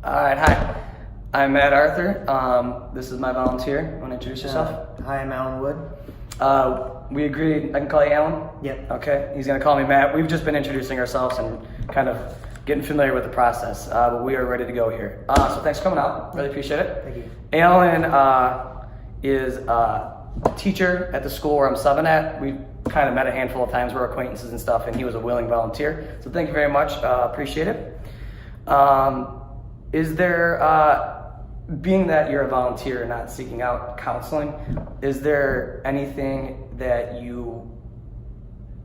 All right, hi. I'm Matt Arthur. This is my volunteer. Want to introduce yourself? Hi, I'm Alan Wood. We agreed I can call you Alan? Yep. Okay, he's going to call me Matt. We've just been introducing ourselves and kind of getting familiar with the process, but we are ready to go here. So thanks for coming out. Really appreciate it. Thank you. Alan is a teacher at the school where I'm subbing at. We've kind of met a handful of times. We're acquaintances and stuff, and he was a willing volunteer. So thank you very much. Appreciate it. Is there, being that you're a volunteer and not seeking out counseling, is there anything that you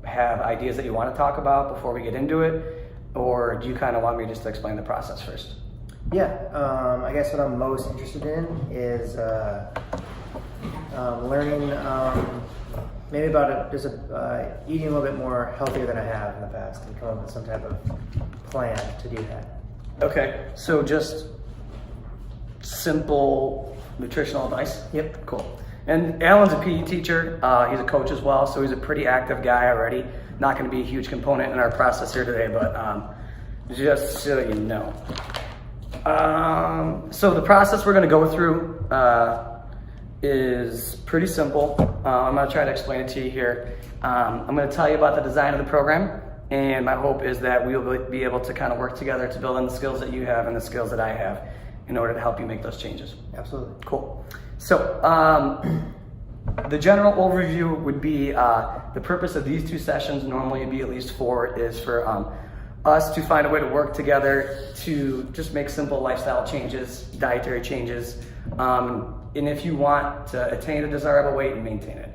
have ideas that you want to talk about before we get into it? Or do you kind of want me just to explain the process first? Yeah, I guess what I'm most interested in is learning maybe about just eating a little bit more healthier than I have in the past and come up with some type of plan to do that. Okay, so just simple nutritional advice? Yep. Cool. And Alan's a PE teacher. He's a coach as well, so he's a pretty active guy already. Not going to be a huge component in our process here today, but just so you know. So the process we're going to go through is pretty simple. I'm going to try to explain it to you here. I'm going to tell you about the design of the program, and my hope is that we'll be able to kind of work together to build on the skills that you have and the skills that I have in order to help you make those changes. Absolutely. Cool. So the general overview would be the purpose of these two sessions, normally it'd be at least 4, is for us to find a way to work together to just make simple lifestyle changes, dietary changes, and if you want to attain a desirable weight and maintain it.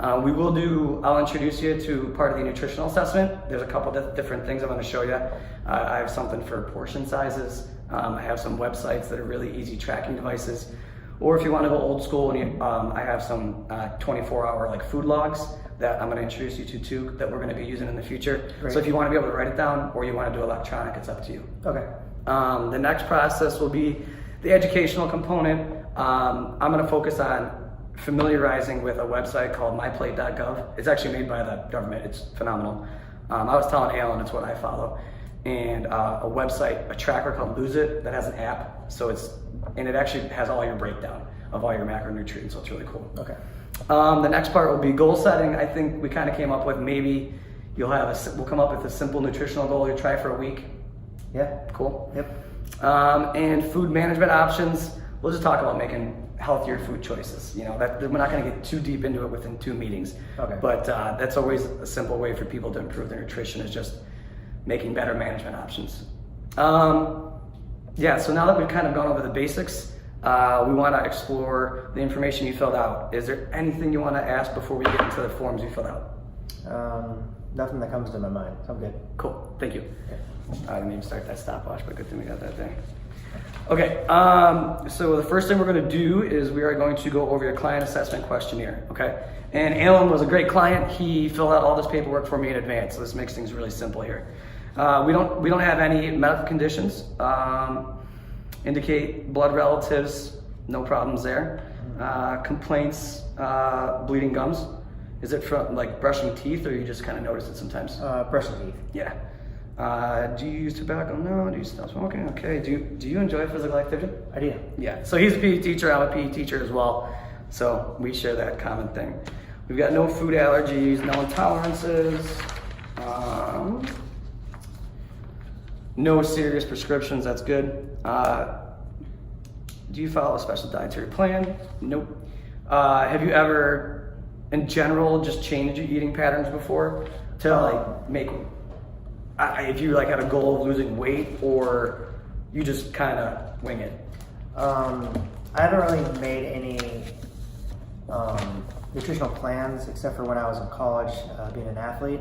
I'll introduce you to part of the nutritional assessment. There's a couple different things I'm going to show you. I have something for portion sizes. I have some websites that are really easy tracking devices. Or if you want to go old school, and I have some 24-hour like food logs that I'm going to introduce you to too, that we're going to be using in the future. Great. So if you want to be able to write it down or you want to do electronic, it's up to you. Okay. The next process will be the educational component. I'm going to focus on familiarizing with a website called myplate.gov. It's actually made by the government. It's phenomenal. I was telling Alan it's what I follow. And a website, a tracker called Lose It that has an app. So it actually has all your breakdown of all your macronutrients. So it's really cool. Okay. The next part will be goal setting. I think we kind of came up with maybe we'll come up with a simple nutritional goal you try for a week. Yeah. Cool. Yep. And food management options. We'll just talk about making healthier food choices. You know, we're not going to get too deep into it within 2 meetings. Okay. But that's always a simple way for people to improve their nutrition, is just making better management options. Yeah, so now that we've kind of gone over the basics, we want to explore the information you filled out. Is there anything you want to ask before we get into the forms you filled out? Nothing that comes to my mind. I'm good. Cool, thank you. Okay. I didn't even start that stopwatch, but good thing we got that thing. Okay, so the first thing we're going to do is we are going to go over your client assessment questionnaire, okay? And Alan was a great client. He filled out all this paperwork for me in advance, so this makes things really simple here. We don't have any medical conditions. Indicate blood relatives, no problems there. Complaints, bleeding gums. Is it from like brushing teeth, or you just kind of notice it sometimes? Brushing teeth. Yeah. Do you use tobacco? No. Do you stop smoking? Okay. Do you enjoy physical activity? I do. Yeah. So he's a PE teacher. I'm a PE teacher as well. So we share that common thing. We've got no food allergies, no intolerances, no serious prescriptions. That's good. Do you follow a special dietary plan? Nope. Have you ever, in general, just changed your eating patterns before to like make? If you like had a goal of losing weight, or you just kind of wing it? I haven't really made any nutritional plans except for when I was in college, being an athlete.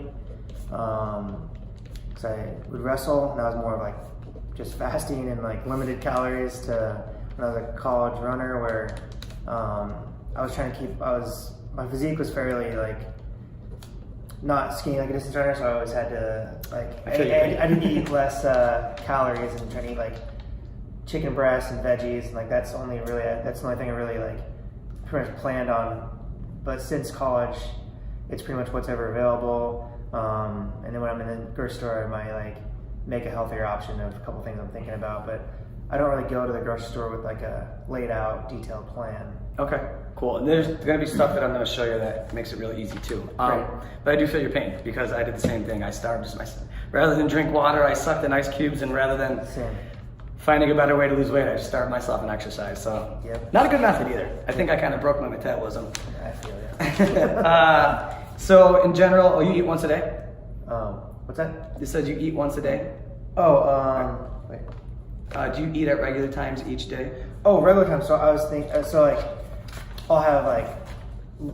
Because I would wrestle, and I was more of like just fasting and like limited calories, to when I was a college runner, where I was trying to keep. My physique was fairly like not skinny like a distance runner, so I always had to like I did eat less calories and trying to eat like chicken breasts and veggies, and like that's the only thing I really like pretty much planned on. But since college, it's pretty much what's ever available. And then when I'm in the grocery store, I might like make a healthier option of a couple things I'm thinking about. But I don't really go to the grocery store with like a laid out detailed plan. Okay, cool. And there's going to be stuff that I'm going to show you that makes it really easy too. Right. But I do feel your pain because I did the same thing. I starved myself. Rather than drink water, I sucked in ice cubes, and rather than Same. finding a better way to lose weight, I just starved myself in excercise. So Yep. not a good method either. I think I kind of broke my metabolism. I feel you. So in general, you eat once a day? What's that? You said you eat once a day? Wait. Do you eat at regular times each day? Oh, regular time. So I was thinking, I'll have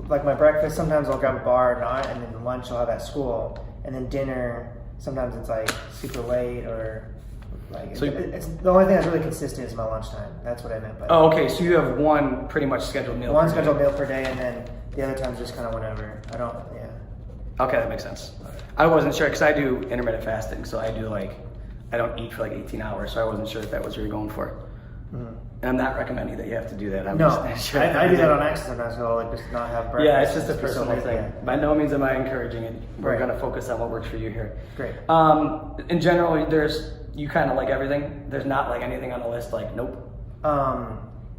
like my breakfast. Sometimes I'll grab a bar or not, and then lunch I'll have at school, and then dinner. Sometimes it's like super late or like So it's the only thing that's really consistent is my lunchtime. That's what I meant by Oh, okay. So you have one pretty much scheduled meal. one per day. scheduled meal per day, and then the other times just kind of whenever. I don't. Yeah. Okay, that makes sense. I wasn't sure because I do intermittent fasting, so I don't eat for like 18 hours, so I wasn't sure if that was what you're going for. Mhm. And I'm not recommending that you have to do that. I'm No, just sure I do that on accident sometimes. So I'll like just not have breakfast. Yeah, it's just a It's so personal late, thing. yeah. By no means am I encouraging it. We're Right. going to focus on what works for you here. Great. In general, you kind of like everything. There's not like anything on the list like nope.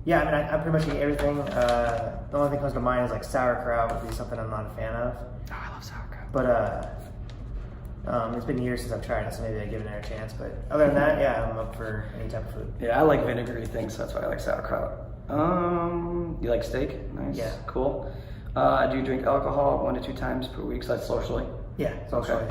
Yeah, I mean, I pretty much eat everything. The only thing that comes to mind is like sauerkraut would be something I'm not a fan of. Oh, I love sauerkraut. But it's been years since I've tried it, so maybe I give it another chance. But other than that, yeah, I'm up for any type of food. Yeah, I like vinegary things, so that's why I like sauerkraut. You like steak? Nice. Yeah. Cool. Do you drink alcohol 1 to 2 times per week? So that's socially. Yeah, socially.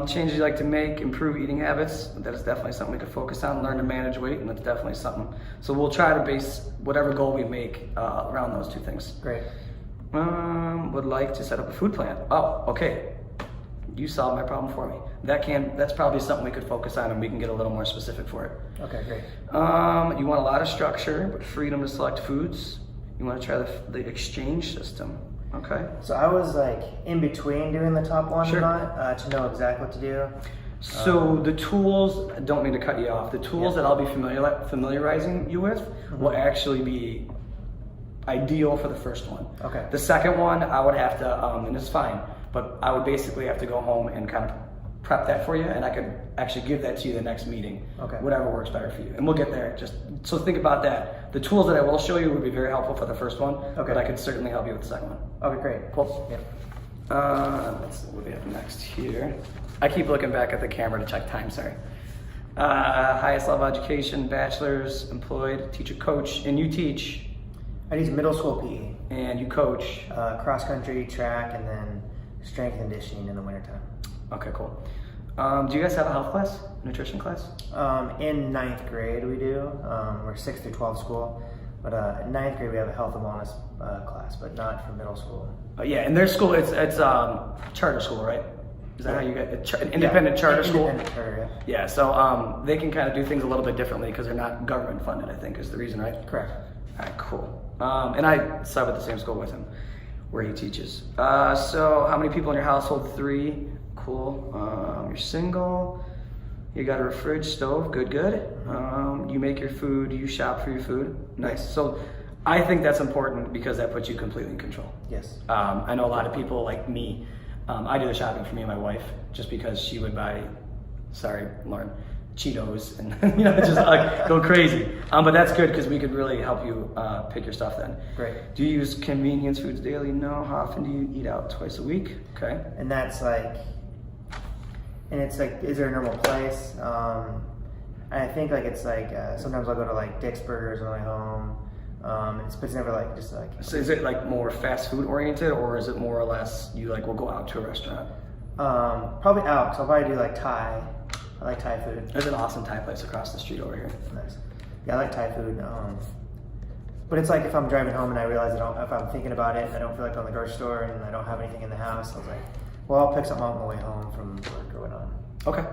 Changes you like to make, improve eating habits. That is definitely something we could focus on. Learn to manage weight, and that's definitely something. So we'll try to base whatever goal we make around those 2 things. Great. Would like to set up a food plan. Oh, okay. You solved my problem for me. That's probably something we could focus on, and we can get a little more specific for it. Okay, great. You want a lot of structure, but freedom to select foods. You want to try the exchange system. Okay. So I was like in between doing the top one Sure. and not to know exactly what to do. So the tools, I don't mean to cut you off, the tools Yeah. that I'll be familiarizing you with will actually be ideal for the first one. Okay. The second one, I would have to, and it's fine, but I would basically have to go home and kind of prep that for you, and I could actually give that to you the next meeting. Okay. Whatever works better for you. And we'll get there. Just so think about that. The tools that I will show you would be very helpful for the first one, Okay. but I could certainly help you with the second one. Okay, great. Cool. Yeah. Let's see what we have next here. I keep looking back at the camera to check time, sorry. Highest level education, bachelor's, employed, teacher, coach, and you teach, I teach middle school PE, and you coach. cross country, track, and then strength and conditioning in the wintertime. Okay, cool. Do you guys have a health class, nutrition class? In 9th grade we do. We're 6th through 12th school. But in 9th grade we have a health and wellness class, but not for middle school. Yeah, and their school, it's charter school, right? Is that how you get an independent charter school? Independent charter, yeah. Yeah, so they can kind of do things a little bit differently because they're not government funded, I think is the reason, right? Correct. All right, cool. And I sub at the same school with him where he teaches. So how many people in your household? 3. Cool. You're single. You got a fridge, stove. Good, good. You make your food. You shop for your food. Nice. So I think that's important because that puts you completely in control. Yes. I know a lot of people like me. I do the shopping for me and my wife just because she would buy, sorry, Lauren, Cheetos and just like go crazy. But that's good because we could really help you pick your stuff then. Great. Do you use convenience foods daily? No. How often do you eat out? Twice a week? Okay. And that's like, is there a normal place? I think like it's like sometimes I'll go to like Dick's Burgers on the way home. But it's never like just like. So is it like more fast food oriented or is it more or less you like will go out to a restaurant? Probably out. Cause I'll probably do like Thai. I like Thai food. There's an awesome Thai place across the street over here. Nice. Yeah, I like Thai food. But it's like if I'm driving home and I realize if I'm thinking about it and I don't feel like going to the grocery store and I don't have anything in the house, I was like, well, I'll pick something up on the way home from work or whatnot. Okay.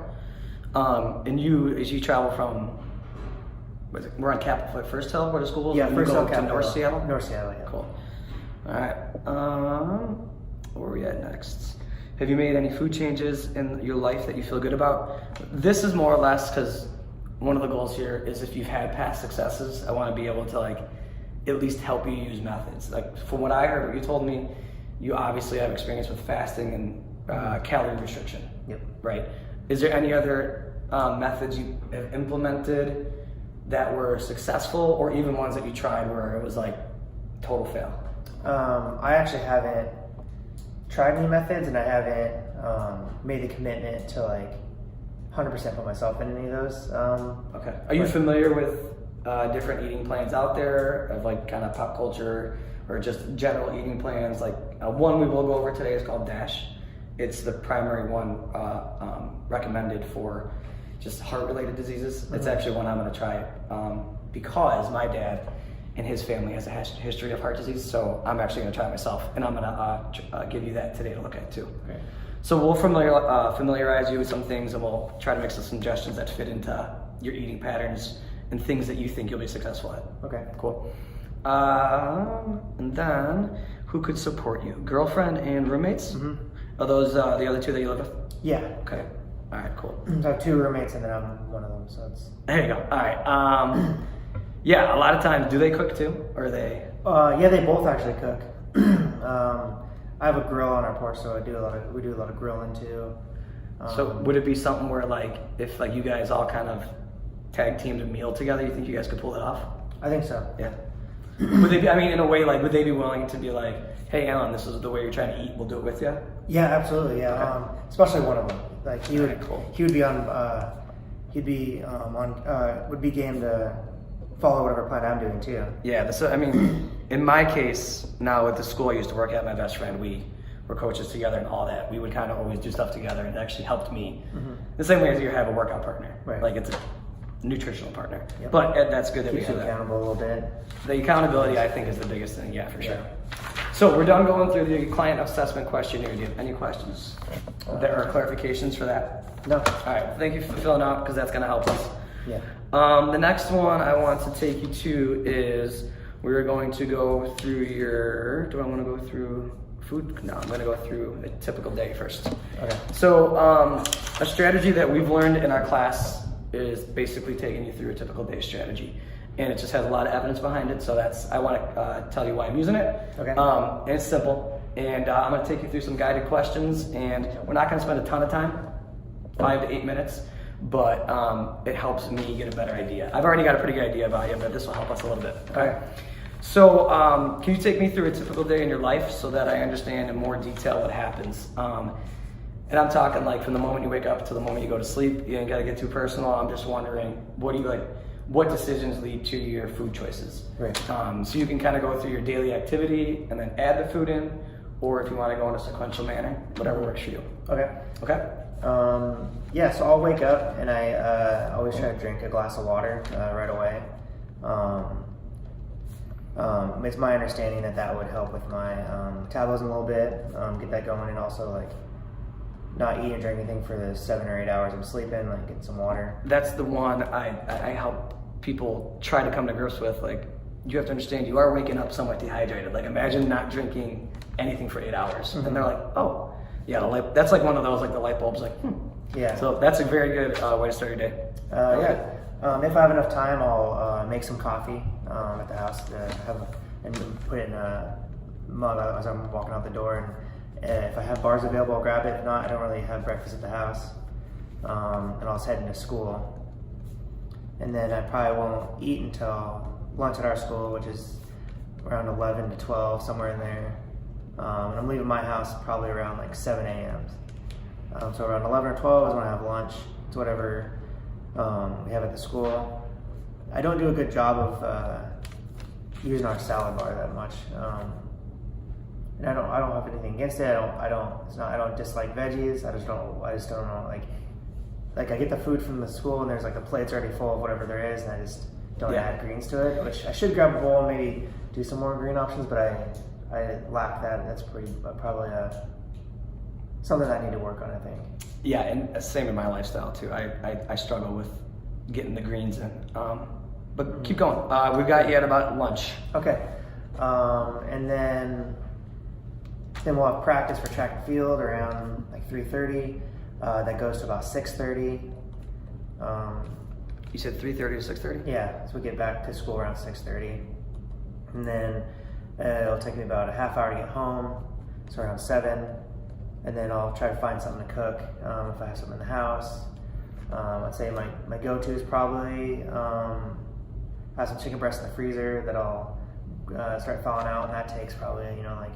And as you travel from, we're on Capitol First Hill where the school is? Yeah, And First you Hill, go to Capitol North Hill. Seattle? North Seattle, yeah. Cool. All right. Where are we at next? Have you made any food changes in your life that you feel good about? This is more or less because one of the goals here is if you've had past successes, I want to be able to like at least help you use methods. Like from what I heard, what you told me, you obviously have experience with fasting and calorie restriction. Yep. Right. Is there any other methods you have implemented that were successful, or even ones that you tried where it was like total fail? I actually haven't tried any methods, and I haven't made the commitment to like 100% put myself in any of those. Okay. Are you familiar with different eating plans out there of like kind of pop culture or just general eating plans? Like one we will go over today is called DASH. It's the primary one recommended for just heart-related diseases. It's actually one I'm going to try because my dad and his family has a history of heart disease, so I'm actually going to try it myself, and I'm going to give you that today to look at too. Okay. So we'll familiarize you with some things, and we'll try to make some suggestions that fit into your eating patterns and things that you think you'll be successful at. Okay. Cool. And then, who could support you? Girlfriend and roommates? Mm-hmm. Are those the other two that you live with? Yeah. Okay. All right, cool. So I have 2 roommates, and then I'm one of them, so it's... There you go. All right. Yeah, a lot of times, do they cook too? Or are they? Yeah, they both actually cook. I have a grill on our porch, so we do a lot of grilling too. So would it be something where like, if like you guys all kind of tag teamed a meal together, you think you guys could pull it off? I think so. Yeah. Would they be, I mean, in a way, like, would they be willing to be like, hey, Alan, this is the way you're trying to eat, we'll do it with you? Yeah, absolutely. Yeah, Okay. Especially one of them. Like he would, Okay, cool. he would be on, would be game to follow whatever plan I'm doing too. Yeah, I mean, in my case, now at the school I used to work at, my best friend, we were coaches together and all that. We would kind of always do stuff together, and it actually helped me. Mm-hmm. The same way as you have a workout partner. Right. Like it's a nutritional partner. Yep. But that's good that we Keeps have you that. accountable a little bit. The accountability, I think, is the biggest thing, yeah, for sure. Yeah. So we're done going through the client assessment questionnaire. Do you have any questions? There are clarifications for that? No. All right, thank you for filling out, because that's going to help us. Yeah. The next one I want to take you to is we're going to go through do I want to go through food? No, I'm going to go through a typical day first. Okay. So a strategy that we've learned in our class is basically taking you through a typical day strategy. And it just has a lot of evidence behind it, so I want to tell you why I'm using it. Okay. And it's simple. And I'm going to take you through some guided questions, and we're not going to spend a ton of time, 5 to 8 minutes, but it helps me get a better idea. I've already got a pretty good idea about you, but this will help us a little bit. Okay. So can you take me through a typical day in your life so that I understand in more detail what happens? And I'm talking like from the moment you wake up to the moment you go to sleep. You ain't got to get too personal. I'm just wondering, what decisions lead to your food choices? Right. So you can kind of go through your daily activity and then add the food in, or if you want to go in a sequential manner, whatever works for you. Okay. Okay? Yeah, so I'll wake up and I always try to drink a glass of water right away. It's my understanding that would help with my metabolism a little bit, get that going, and also like not eat or drink anything for the 7 or 8 hours I'm sleeping, like get some water. That's the one I help people try to come to grips with. Like, you have to understand you are waking up somewhat dehydrated. Like, imagine not drinking anything for 8 hours. Mm-hmm. And they're like, oh, yeah, that's like one of those, like the light bulbs, like, Yeah. So that's a very good way to start your day. Yeah. If I have enough time, I'll make some coffee at the house and put it in a mug as I'm walking out the door. And if I have bars available, I'll grab it. If not, I don't really have breakfast at the house. And I'll just head into school. And then I probably won't eat until lunch at our school, which is around 11 to 12, somewhere in there. And I'm leaving my house probably around like 7 a.m. So around 11 or 12 is when I have lunch. It's whatever we have at the school. I don't do a good job of using our salad bar that much. And I don't have anything against it. I don't dislike veggies. I just don't know, like I get the food from the school and there's like the plate's already full of whatever there is, and I just don't add greens to it, which I should grab a bowl and maybe do some more green options, but I lack that. That's probably something I need to work on, I think. Yeah, and same in my lifestyle too. I struggle with getting the greens in. But keep going. We've got you at about lunch. Okay. And then we'll have practice for track and field around like 3:30. That goes to about 6:30. You said 3:30 to 6:30? Yeah, so we get back to school around 6:30. And then it'll take me about a half hour to get home, so around 7. And then I'll try to find something to cook if I have something in the house. I'd say my go-to is probably have some chicken breast in the freezer that I'll start thawing out, and that takes probably like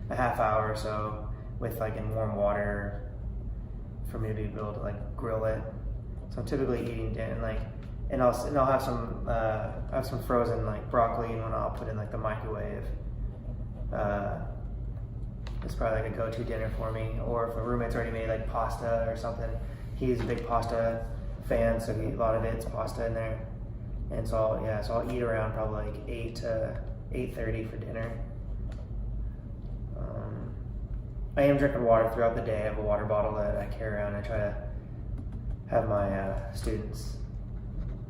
a half hour or so with like in warm water for me to be able to like grill it. So I'm typically eating dinner and I'll have some frozen like broccoli, and I'll put in like the microwave. It's probably like a go-to dinner for me. Or if a roommate's already made like pasta or something, he's a big pasta fan, so a lot of it's pasta in there. And so I'll eat around probably like 8 to 8:30 for dinner. I am drinking water throughout the day. I have a water bottle that I carry around. I try to have my students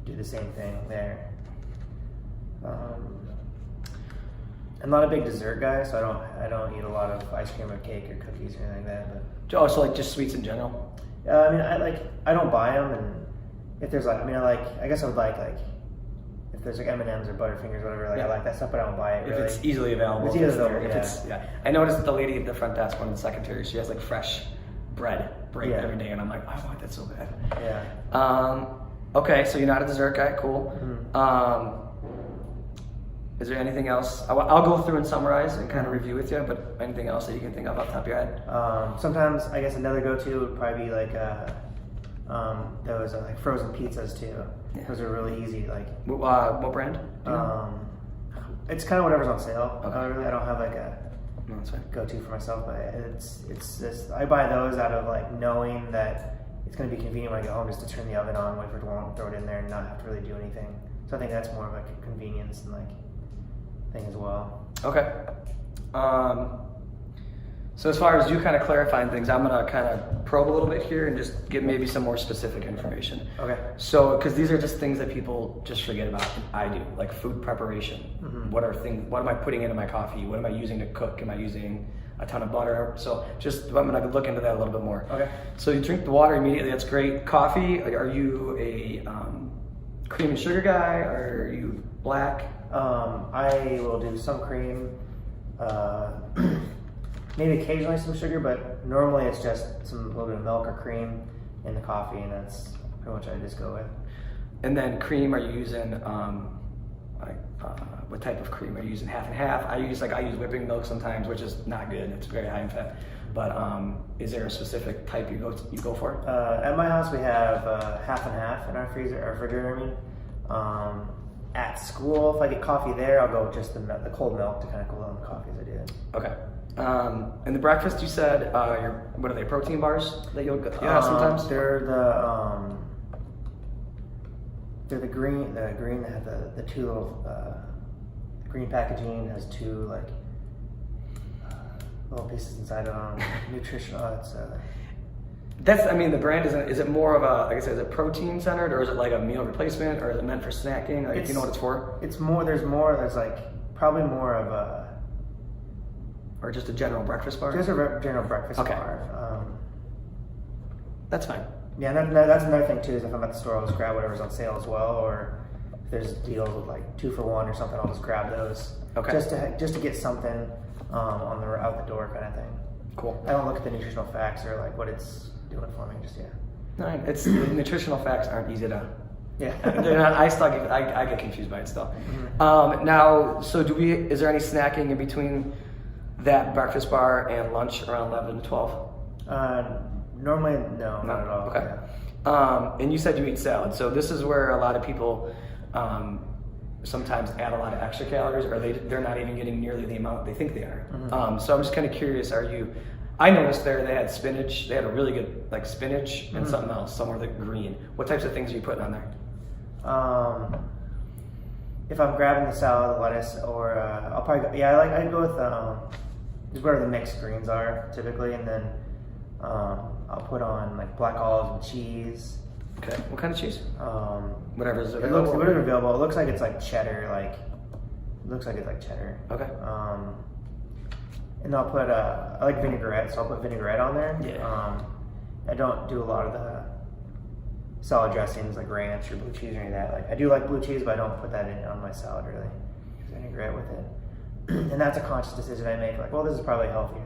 do the same thing there. I'm not a big dessert guy, so I don't eat a lot of ice cream or cake or cookies or anything like that. But Oh, so like just sweets in general? I mean, I don't buy them, and if there's like, I guess I would like if there's like M&Ms or Butterfingers or whatever, I like that stuff, but I don't buy it really. If it's easily available. If it's easily there. available, If it's, yeah. I noticed the lady at the front desk, one of the secretaries, she has like fresh bread every day, and I'm like, I want that so bad. Yeah. Okay, so you're not a dessert guy, cool. Mm-hmm. Is there anything else? I'll go through and summarize and kind of review with you, but anything else that you can think of off the top of your head? Sometimes I guess another go-to would probably be like those like frozen pizzas too. Yeah. Those are really easy. Like What brand? Do you know? It's kind of whatever's on sale. Okay. I don't have like a No, that's fine. go-to for myself, but it's just I buy those out of like knowing that it's going to be convenient when I get home just to turn the oven on, wait for it to warm, throw it in there, and not have to really do anything. So I think that's more of like a convenience and like thing as well. Okay. So as far as you kind of clarifying things, I'm gonna kind of probe a little bit here and just give maybe some more specific information. Okay. So, because these are just things that people just forget about. I do, like food preparation. Mm-hmm. What am I putting into my coffee? What am I using to cook? Am I using a ton of butter? So I'm gonna look into that a little bit more. Okay. So you drink the water immediately. That's great. Coffee. Are you a cream and sugar guy? Or are you black? I will do some cream, maybe occasionally some sugar, but normally it's just a little bit of milk or cream in the coffee, and that's pretty much what I just go with. And then cream, are you using what type of cream? Are you using half and half? I use whipping milk sometimes, which is not good. It's very high in fat. But is there a specific type you go for? At my house we have half and half in our refrigerator. At school, if I get coffee there, I'll go with just the cold milk to kind of cool down the coffee as I do it. Okay. And the breakfast, you said, what are they, protein bars that you'll have sometimes? They're the green that have the two little green packaging, has two like little pieces inside of them. Nutritional. The brand is it more of a, like I said, is it protein centered, or is it like a meal replacement, or is it meant for snacking? Like, do you know what it's for? It's more, there's like probably more of a, or just a general breakfast bar? Just a general breakfast Okay. bar. That's fine. Yeah, and that's another thing too, is if I'm at the store, I'll just grab whatever's on sale as well, or if there's deals with like 2 for 1 or something, I'll just grab those. Okay. Just to get something out the door kind of thing. Cool. I don't look at the nutritional facts or like what it's doing for me just yet. No, it's nutritional facts aren't easy to. Yeah. They're not. I get confused by it still. Mm-hmm. Now, so is there any snacking in between that breakfast bar and lunch around 11 to 12? Normally, no, not at all. Okay. Yeah. And you said you eat salad, so this is where a lot of people sometimes add a lot of extra calories, or they're not even getting nearly the amount they think they are. Mm-hmm. So I'm just kind of curious, I noticed they had spinach, they had a really good like spinach and something else, somewhere like green. What types of things are you putting on there? If I'm grabbing the salad, the lettuce, or I'll probably I'd go with just whatever the mixed greens are typically, and then I'll put on like black olives and cheese. Okay. What kind of cheese? Whatever's It available. looks whatever's available. It looks like it's like cheddar. Okay. And I'll put I like vinaigrette, so I'll put vinaigrette on there. Yeah. I don't do a lot of the salad dressings like ranch or blue cheese or any of that. Like I do like blue cheese, but I don't put that in on my salad really. Vinaigrette with it, and that's a conscious decision I make. Like, well, this is probably healthier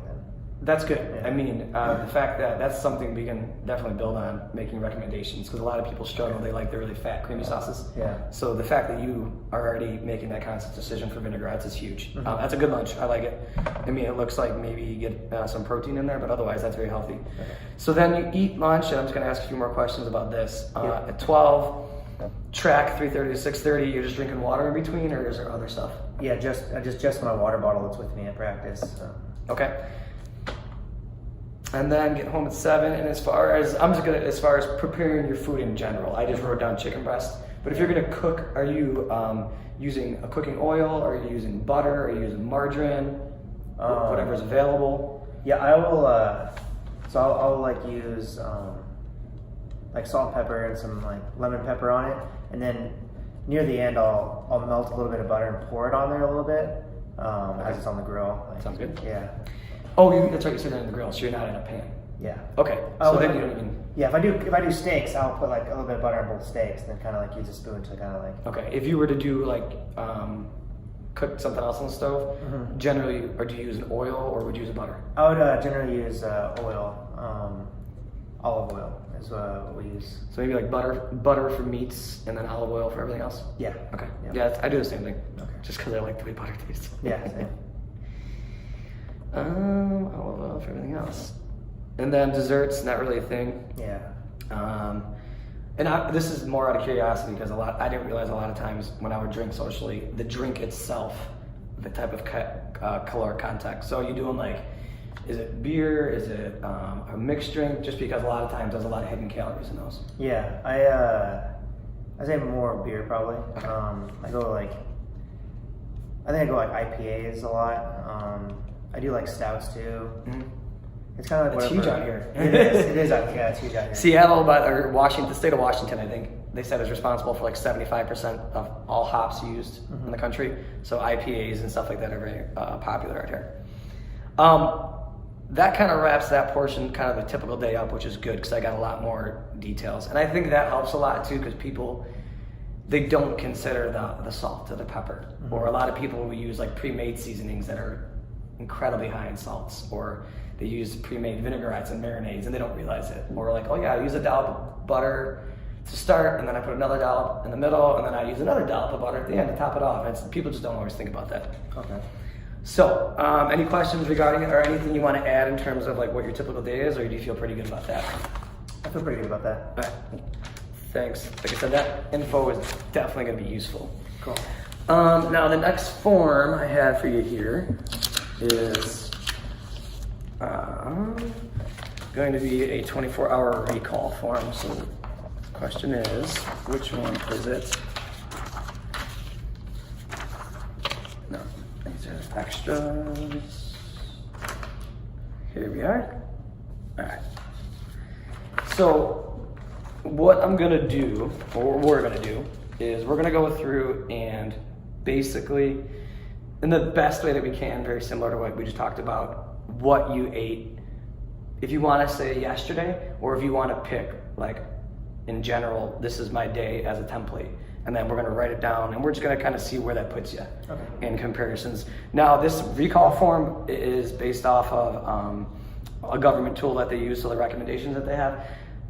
That's good. Yeah. I mean, the fact that that's something we can definitely build on making recommendations, because a lot of people struggle. They like the really fat, creamy sauces. Yeah. So the fact that you are already making that conscious decision for vinaigrettes is huge. That's a good lunch. I like it. I mean, it looks like maybe you get some protein in there, but otherwise that's very healthy. Okay. So then you eat lunch, and I'm just going to ask a few more questions about this. At 12, track 3:30 to 6:30. You're just drinking water in between, or is there other stuff? Yeah, just my water bottle that's with me at practice. So. Okay. And then get home at 7. And as far as preparing your food in general, I just wrote down chicken breast. But if you're gonna cook, are you using a cooking oil? Are you using butter? Are you using margarine? Whatever's available. Yeah, I will. So I'll like use like salt, pepper, and some like lemon pepper on it, and then near the end I'll melt a little bit of butter and pour it on there a little bit as it's on the grill. Like, Sounds good. Yeah. Oh, that's right. You said it in the grill, so you're not in a pan. Yeah. Okay. So then you don't even. Yeah, if I do steaks, I'll put like a little bit of butter on both steaks, and then kind of like use a spoon to kind of like. Okay. If you were to do like cook something else on the stove, generally, or do you use an oil or would you use a butter? I would generally use oil, olive oil is what we use. So maybe like butter for meats, and then olive oil for everything else. Yeah. Okay. Yeah. Yeah, I do the same thing. Okay. Just because I like the way butter tastes. Yeah. Same. Olive oil for everything else, and then desserts, not really a thing. Yeah. And this is more out of curiosity because I didn't realize a lot of times when I would drink socially, the drink itself, the type of caloric content. So are you doing like, is it beer? Is it a mixed drink? Just because a lot of times there's a lot of hidden calories in those. Yeah, I say more beer probably. Okay. I go like IPAs a lot. I do like stouts too. Mm-hmm. It's kind of like It's whatever. huge out here. It is out here. It's huge out here. Seattle, or Washington, the state of Washington, I think they said is responsible for like 75% of all hops used in the country. So IPAs and stuff like that are very popular out here. That kind of wraps that portion, kind of the typical day up, which is good because I got a lot more details. And I think that helps a lot too because people, they don't consider the salt or the pepper. Or a lot of people will use like pre-made seasonings that are incredibly high in salts, or they use pre-made vinaigrettes and marinades and they don't realize it. Or like, oh yeah, I use a dollop of butter to start, and then I put another dollop in the middle, and then I use another dollop of butter at the end to top it off. People just don't always think about that. Okay. So, any questions regarding it, or anything you want to add in terms of like what your typical day is, or do you feel pretty good about that? I feel pretty good about that. All right. Thanks. Like I said, that info is definitely going to be useful. Cool. Now, the next form I have for you here is going to be a 24-hour recall form. So the question is, which one is it? No, these are extras. Here we are. All right. So what I'm gonna do, or what we're gonna do, is we're gonna go through and basically, in the best way that we can, very similar to what we just talked about, what you ate. If you want to say yesterday, or if you want to pick, like, in general, this is my day as a template, and then we're going to write it down, and we're just going to kind of see where that puts you in comparisons. Now, this recall form is based off of a government tool that they use, so the recommendations that they have.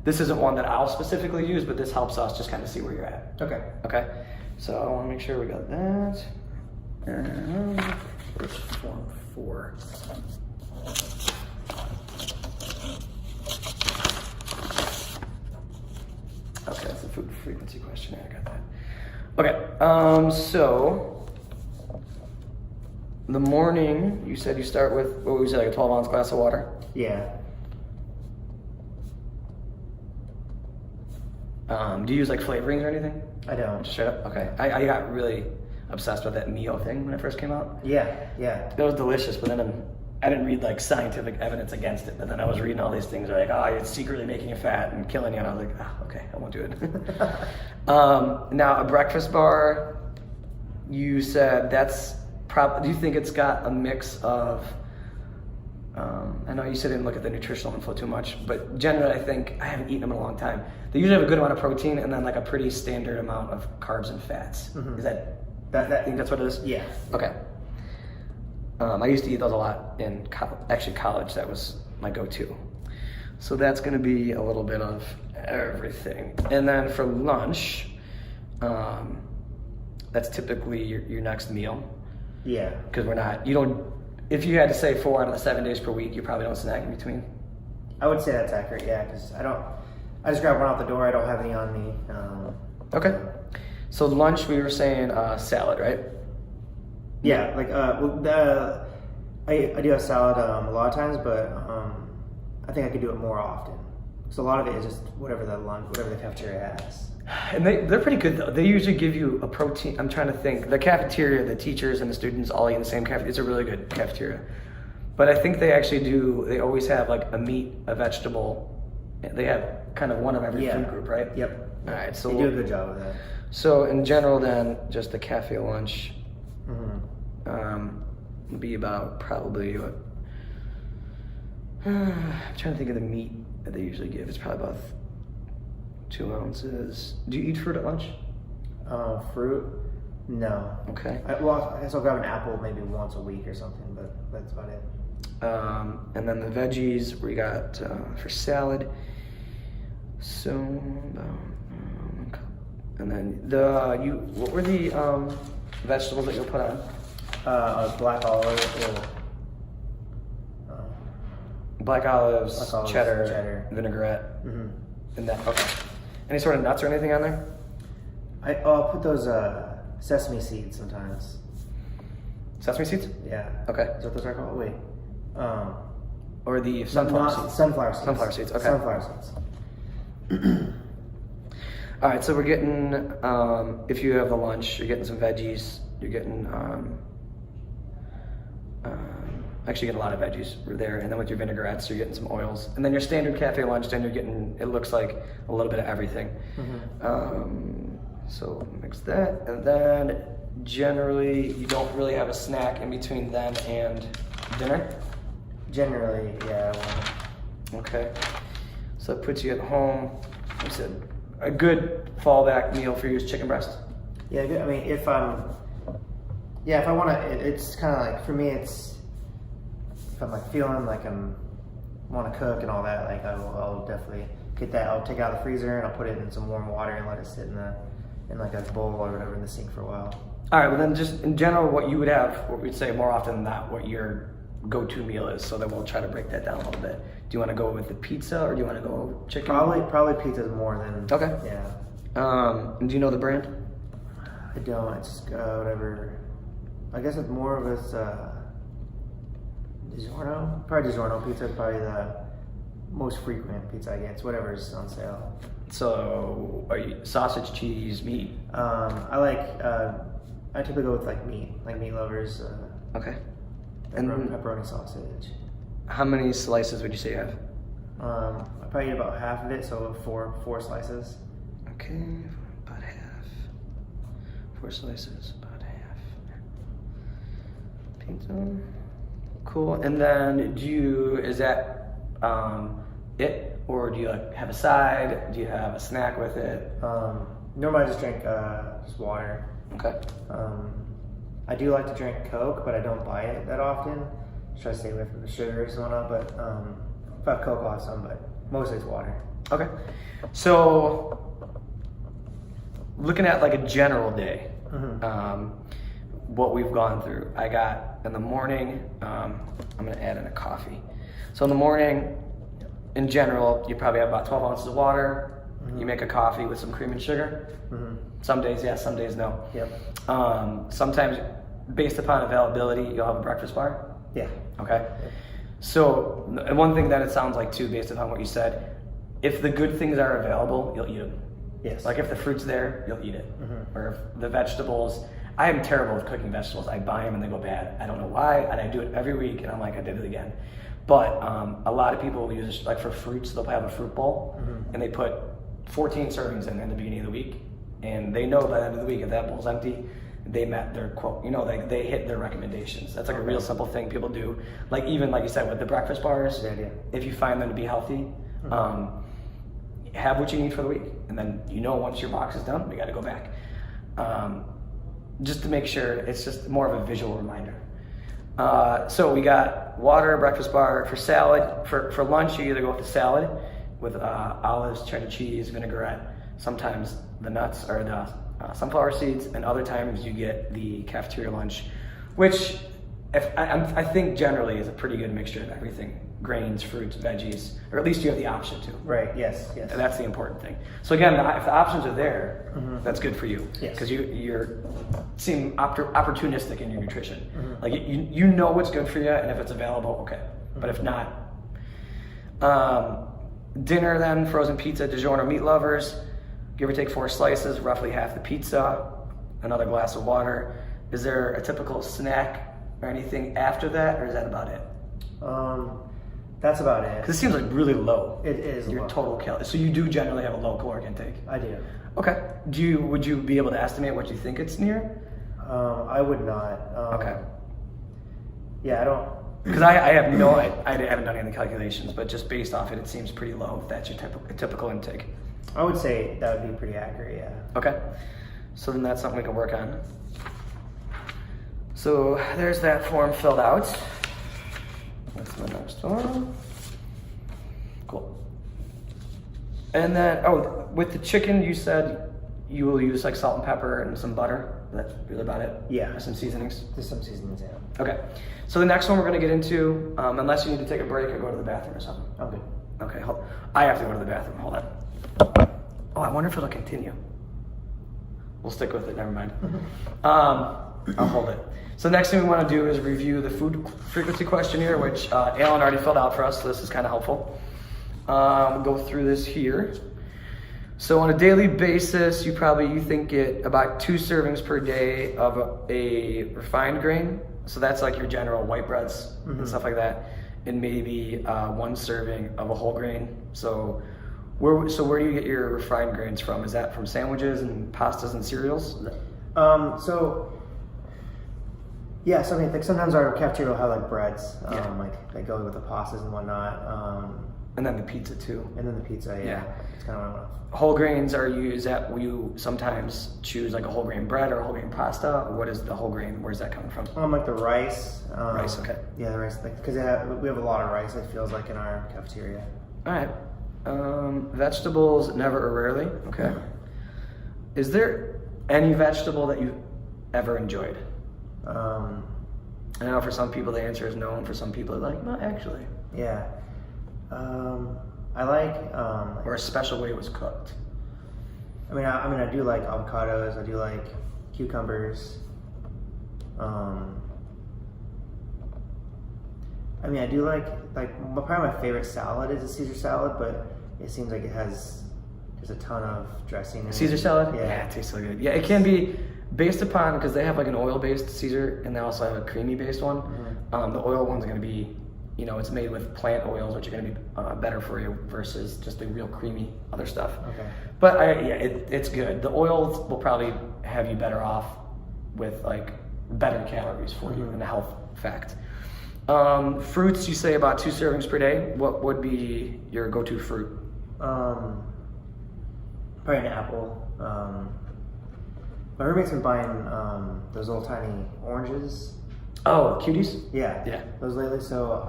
This isn't one that I'll specifically use, but this helps us just kind of see where you're at. Okay. Okay? So I want to make sure we got that. Where's form 4? Okay, that's the food frequency questionnaire. I got that. Okay, so the morning, you said you start with, what would you say, like a 12-ounce glass of water? Yeah. Do you use like flavorings or anything? I don't. Just straight up? Okay. I got really obsessed with that Mio thing when it first came out. Yeah. Yeah. That was delicious, but then I didn't read like scientific evidence against it. But then I was reading all these things like, oh, it's secretly making you fat and killing you. And I was like, oh, okay, I won't do it. Now, a breakfast bar, you said that's do you think it's got a mix of, I know you said didn't look at the nutritional info too much, but generally I think, I haven't eaten them in a long time. They usually have a good amount of protein and then like a pretty standard amount of carbs and fats. Is that, I think that's what it is? Yeah. Okay. I used to eat those a lot in college. That was my go-to. So that's going to be a little bit of everything. And then for lunch, that's typically your next meal. Yeah. Because if you had to say 4 out of the 7 days per week, you probably don't snack in between. I would say that's accurate, yeah, because I just grab one out the door, I don't have any on me. Okay. So lunch, we were saying salad, right? Yeah, like, I do have salad a lot of times, but I think I could do it more often. So a lot of it is just whatever the cafeteria has. And they're pretty good though. They usually give you a protein. I'm trying to think. The cafeteria, the teachers and the students all eat in the same cafeteria. It's a really good cafeteria. But I think they actually they always have like a meat, a vegetable. They have kind of one of every food group, right? Yep. All right. So they do a good job with that. So in general then, just the cafe lunch would be about probably what? I'm trying to think of the meat that they usually give. It's probably about 2 ounces. Do you eat fruit at lunch? Fruit? No. Okay. I guess I'll grab an apple maybe once a week or something, but that's about it. And then the veggies we got for salad. So, and then what were the vegetables that you'll put on? Black olive, black olives, cheddar, vinaigrette, Mm-hmm. and that. Okay. Any sort of nuts or anything on there? I'll put those sesame seeds sometimes. Sesame seeds? Yeah. Okay. Is that what those are called? Wait. Or the sunflower seeds? Sunflower seeds. Sunflower seeds, okay. Sunflower seeds. All right, so we're getting, if you have the lunch, you're getting some veggies, you're getting, actually you get a lot of veggies there, and then with your vinaigrettes, you're getting some oils. And then your standard cafe lunch, then you're getting, it looks like a little bit of everything. So mix that, and then generally you don't really have a snack in between then and dinner? Generally, yeah. Okay, so it puts you at home. You said a good fallback meal for you is chicken breast? Yeah, I mean, if I want to, it's kind of like, for me, it's, if I'm like feeling like want to cook and all that, like I'll definitely get that. I'll take it out of the freezer and I'll put it in some warm water and let it sit in like a bowl or whatever in the sink for a while. All right, well then just in general, what you would have, what we'd say more often than not, what your go-to meal is, so then we'll try to break that down a little bit. Do you want to go with the pizza or do you want to go chicken? Probably pizza is more than. Okay. Yeah. And do you know the brand? I don't. It's whatever. I guess it's more of DiGiorno. Probably DiGiorno pizza is probably the most frequent pizza I get. It's whatever's on sale. So, are you sausage, cheese, meat? I typically go with like meat lovers. Okay. And pepperoni sausage. How many slices would you say you have? I probably eat about half of it, so four slices. Okay, about half. 4 slices, about half. Pizza. Cool. And then is that it? Or do you like have a side? Do you have a snack with it? Normally I just drink just water. Okay. I do like to drink Coke, but I don't buy it that often. Try to stay away from the sugars and whatnot, but if I have Coke, I'll have some, but mostly it's water. Okay. So, looking at like a general day, what we've gone through. I got in the morning, I'm going to add in a coffee. So in the morning, in general, you probably have about 12 ounces of water. You make a coffee with some cream and sugar. Some days yes, some days no. Yep. Sometimes, based upon availability, you'll have a breakfast bar. Yeah. Okay. So, and one thing that it sounds like too, based upon what you said, if the good things are available, you'll eat them. Yes. Like if the fruit's there, you'll eat it. Or if the vegetables, I am terrible with cooking vegetables. I buy them and they go bad. I don't know why, and I do it every week, and I'm like, I did it again. But a lot of people will use it, like for fruits, they'll have a fruit bowl, and they put 14 servings in the beginning of the week, and they know by the end of the week if that bowl's empty, they met their quote. You know, they hit their recommendations. That's like a real simple thing people do. Like even like you said with the breakfast bars, if you find them to be healthy, have what you need for the week, and then once your box is done, we got to go back. Just to make sure, it's just more of a visual reminder. So we got water, breakfast bar. For salad, for lunch, you either go with the salad with olives, cheddar cheese, vinaigrette, sometimes the nuts or the sunflower seeds, and other times you get the cafeteria lunch, which I think generally is a pretty good mixture of everything. Grains, fruits, veggies, or at least you have the option to. Right, yes. And that's the important thing. So again, if the options are there, that's good for you. Yes. Because you're seem opportunistic in your nutrition. Like you know what's good for you, and if it's available, okay. But if not, dinner then, frozen pizza, DiGiorno meat lovers, give or take 4 slices, roughly half the pizza, another glass of water. Is there a typical snack or anything after that, or is that about it? That's about it. Because it seems like really low. It is Your low. total calories. So you do generally have a low caloric intake. I do. Okay. Would you be able to estimate what you think it's near? I would not. Okay. Yeah, I don't. Because I have no, I haven't done any calculations, but just based off it seems pretty low if that's your typical intake. I would say that would be pretty accurate. Yeah. Okay. So then that's something we can work on. So there's that form filled out. That's the next one. Cool. And then, with the chicken, you said you will use like salt and pepper and some butter. That's really about it? Yeah. Some seasonings? There's some seasonings, yeah. Okay. So the next one we're going to get into, unless you need to take a break or go to the bathroom or something. I'm good. Okay, I have to go to the bathroom. Hold on. Oh, I wonder if it'll continue. We'll stick with it. Never mind. I'll hold it. So the next thing we want to do is review the food frequency questionnaire, which Alan already filled out for us, so this is kind of helpful. We'll go through this here. So on a daily basis, you think get about 2 servings per day of a refined grain. So that's like your general white breads and stuff like that, and maybe 1 serving of a whole grain. So where do you get your refined grains from? Is that from sandwiches and pastas and cereals? Yes, I mean, like sometimes our cafeteria will have like breads, Yeah. like they go with the pastas and whatnot. And then the pizza too. And then the pizza, Yeah. It's kind of what I want. Whole grains are used at, will you sometimes choose like a whole grain bread or a whole grain pasta? Or what is the whole grain? Where's that coming from? Like the rice. Rice, okay. Yeah, the rice, because we have a lot of rice, it feels like, in our cafeteria. All right. Vegetables, never or rarely. Okay. Is there any vegetable that you've ever enjoyed? I know for some people the answer is no, and for some people they're like, no, actually. Yeah. I like. Or a special way it was cooked. I do like avocados. I do like cucumbers. I do like probably my favorite salad is a Caesar salad, but it seems like there's a ton of dressing in it. Caesar salad? Yeah, it tastes so good. Yeah, it can be based upon, because they have like an oil-based Caesar, and they also have a creamy-based one. The oil one's going to be, it's made with plant oils, which are going to be better for you versus just the real creamy other stuff. Okay. But it's good. The oils will probably have you better off with like better calories for you in a health fact. Fruits, you say about 2 servings per day. What would be your go-to fruit? Probably an apple. My roommate's been buying those little tiny oranges. Oh, cuties? Yeah. Those lately. So,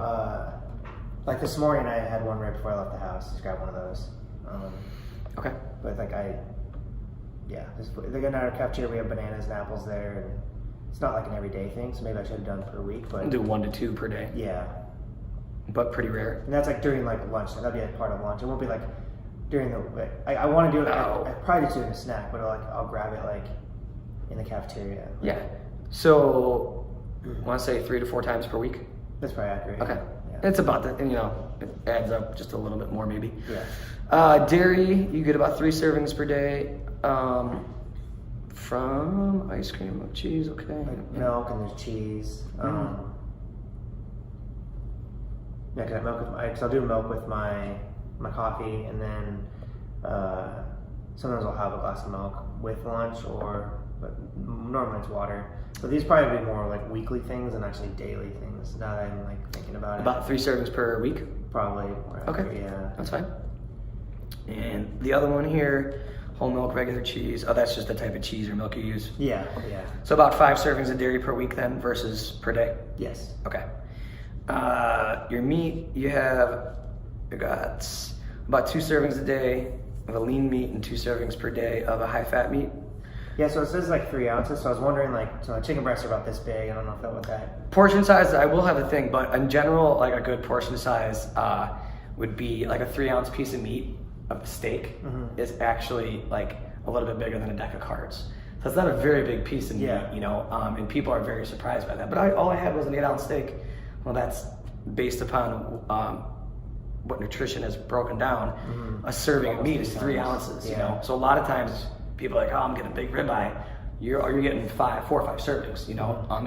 like this morning, I had one right before I left the house. Just grabbed one of those. Okay. But they got in our cafeteria. We have bananas and apples there, and it's not like an everyday thing. So maybe I should have done per week. But Do 1 to 2 per day. yeah, But pretty rare. and that's like during like lunch. That'd be like part of lunch. It won't be like during the. I want to do it. No. I probably do it in a snack, but I'll grab it like in the cafeteria. Yeah. So, want to say 3 to 4 times per week? That's probably accurate. Okay. Yeah. It's about that, and it adds up just a little bit more maybe. Yeah. Dairy, you get about 3 servings per day. From ice cream, milk, cheese, okay. Like milk, and there's cheese. Yeah, because I'll do milk with my coffee, and then sometimes I'll have a glass of milk with lunch, but normally it's water. But these probably be more like weekly things than actually daily things. Now that I'm like thinking about it. About 3 servings per week? Probably. More Okay. accurate, yeah. That's fine. And the other one here, whole milk, regular cheese. Oh, that's just the type of cheese or milk you use. Yeah. So about 5 servings of dairy per week then versus per day? Yes. Okay. Your meat, you got about 2 servings a day of a lean meat and 2 servings per day of a high-fat meat. Yeah, so it says like 3 ounces, so I was wondering so my chicken breasts are about this big. I don't know if that would that. Portion size, I will have a thing, but in general, like a good portion size would be like a 3-ounce piece of meat of steak is actually like a little bit bigger than a deck of cards. So it's not a very big piece of meat, Yeah. and people are very surprised by that. But all I had was an 8-ounce steak. Well, that's based upon what nutrition is broken down. A serving of meat is 3 ounces, So a lot of times people are like, oh, I'm getting a big ribeye. You're getting 4 or 5 servings,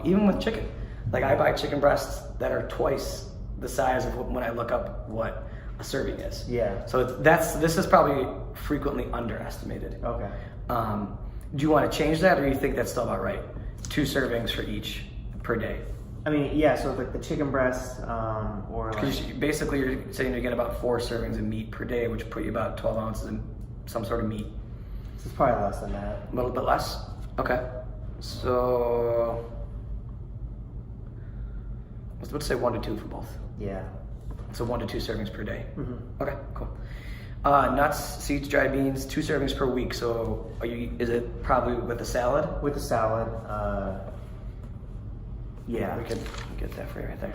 even with chicken. Like I buy chicken breasts that are twice the size of when I look up what a serving is. Yeah. So this is probably frequently underestimated. Okay. Do you want to change that, or do you think that's still about right? 2 servings for each per day. I mean, yeah. So like the chicken breast, or like, Basically, you're saying you get about 4 servings of meat per day, which put you about 12 ounces in some sort of meat. it's probably less than that. A little bit less? Okay. So let's say 1 to 2 for both. Yeah. So 1 to 2 servings per day. Okay, cool. Nuts, seeds, dried beans, 2 servings per week. So is it probably with the salad? With the salad, yeah. We could get that for you right there.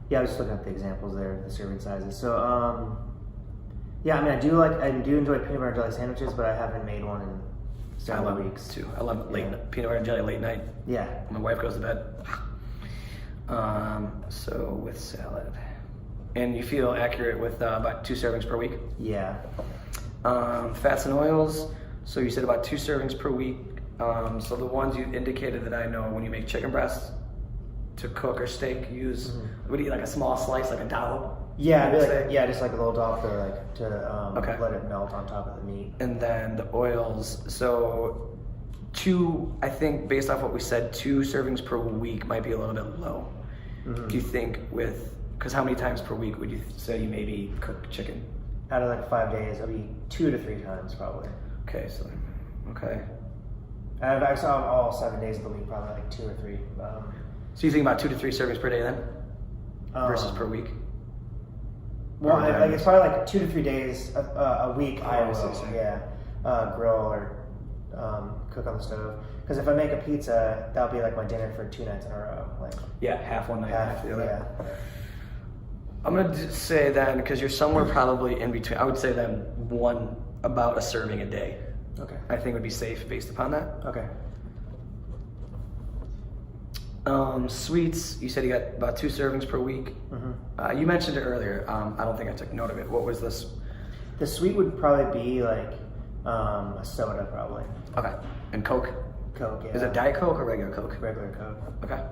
Yeah, I was just looking at the examples there, the serving sizes. So, yeah, I mean, I do enjoy peanut butter and jelly sandwiches, but I haven't made one in several weeks. Too. I love peanut butter and jelly late night. Yeah. When my wife goes to bed. So with salad. And you feel accurate with about 2 servings per week? Yeah. Fats and oils. So you said about 2 servings per week. So the ones you indicated that I know, when you make chicken breasts to cook or steak, would you eat like a small slice, like a dollop? Yeah, just like a little dollop to let it melt on top of the meat. And then the oils. So 2, I think based off what we said, 2 servings per week might be a little bit low. Do you think because how many times per week would you say you maybe cook chicken? Out of like 5 days, it'll be 2 to 3 times probably. Okay, okay. I saw all 7 days of the week, probably like 2 or 3. So you think about 2 to 3 servings per day then, versus per week? Well, it's probably like 2 to 3 days a week. I will, grill or cook on the stove. Because if I make a pizza, that'll be like my dinner for 2 nights in a row. Half one night, half the other. Yeah. I'm gonna say then, because you're somewhere probably in between. I would say then about a serving a day. Okay. I think would be safe based upon that. Okay. Sweets, you said you got about 2 servings per week. You mentioned it earlier. I don't think I took note of it. What was this? The sweet would probably be like a soda, probably. Okay. And Coke? Coke, yeah. Is it Diet Coke or regular Coke? Regular Coke. Okay.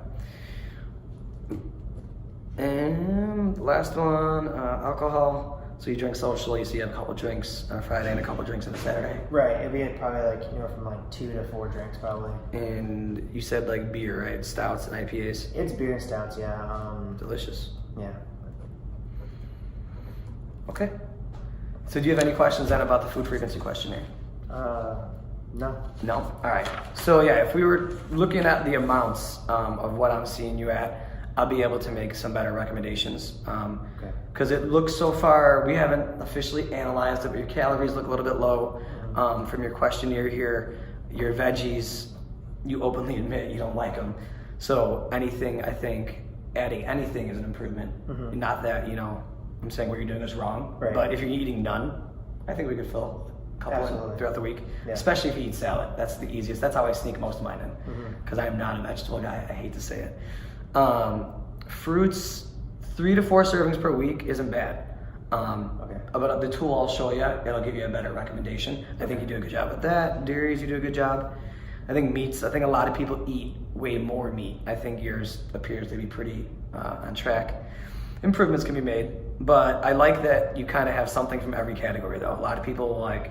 And the last one, alcohol. So you drink socially, so you have a couple drinks on a Friday and a couple drinks on a Saturday. Right, it'd be probably like from like 2 to 4 drinks probably. And you said like beer, right? Stouts and IPAs. It's beer and stouts, yeah. Delicious. Yeah. Okay. So do you have any questions then about the food frequency questionnaire? No. No? All right. So yeah, if we were looking at the amounts of what I'm seeing you at, I'll be able to make some better recommendations. Because it looks so far, we haven't officially analyzed it, but your calories look a little bit low. From your questionnaire here, your veggies, you openly admit you don't like them. So anything, I think, adding anything is an improvement. Not that, I'm saying what you're doing is wrong, but if you're eating none, I think we could fill a couple throughout the week, especially if you eat salad. That's the easiest. That's how I sneak most of mine in, because I am not a vegetable guy. I hate to say it. Fruits, 3 to 4 servings per week isn't bad. But the tool I'll show you, it'll give you a better recommendation. I think you do a good job with that. Dairies, you do a good job. I think meats, I think a lot of people eat way more meat. I think yours appears to be pretty on track. Improvements can be made, but I like that you kind of have something from every category though. A lot of people will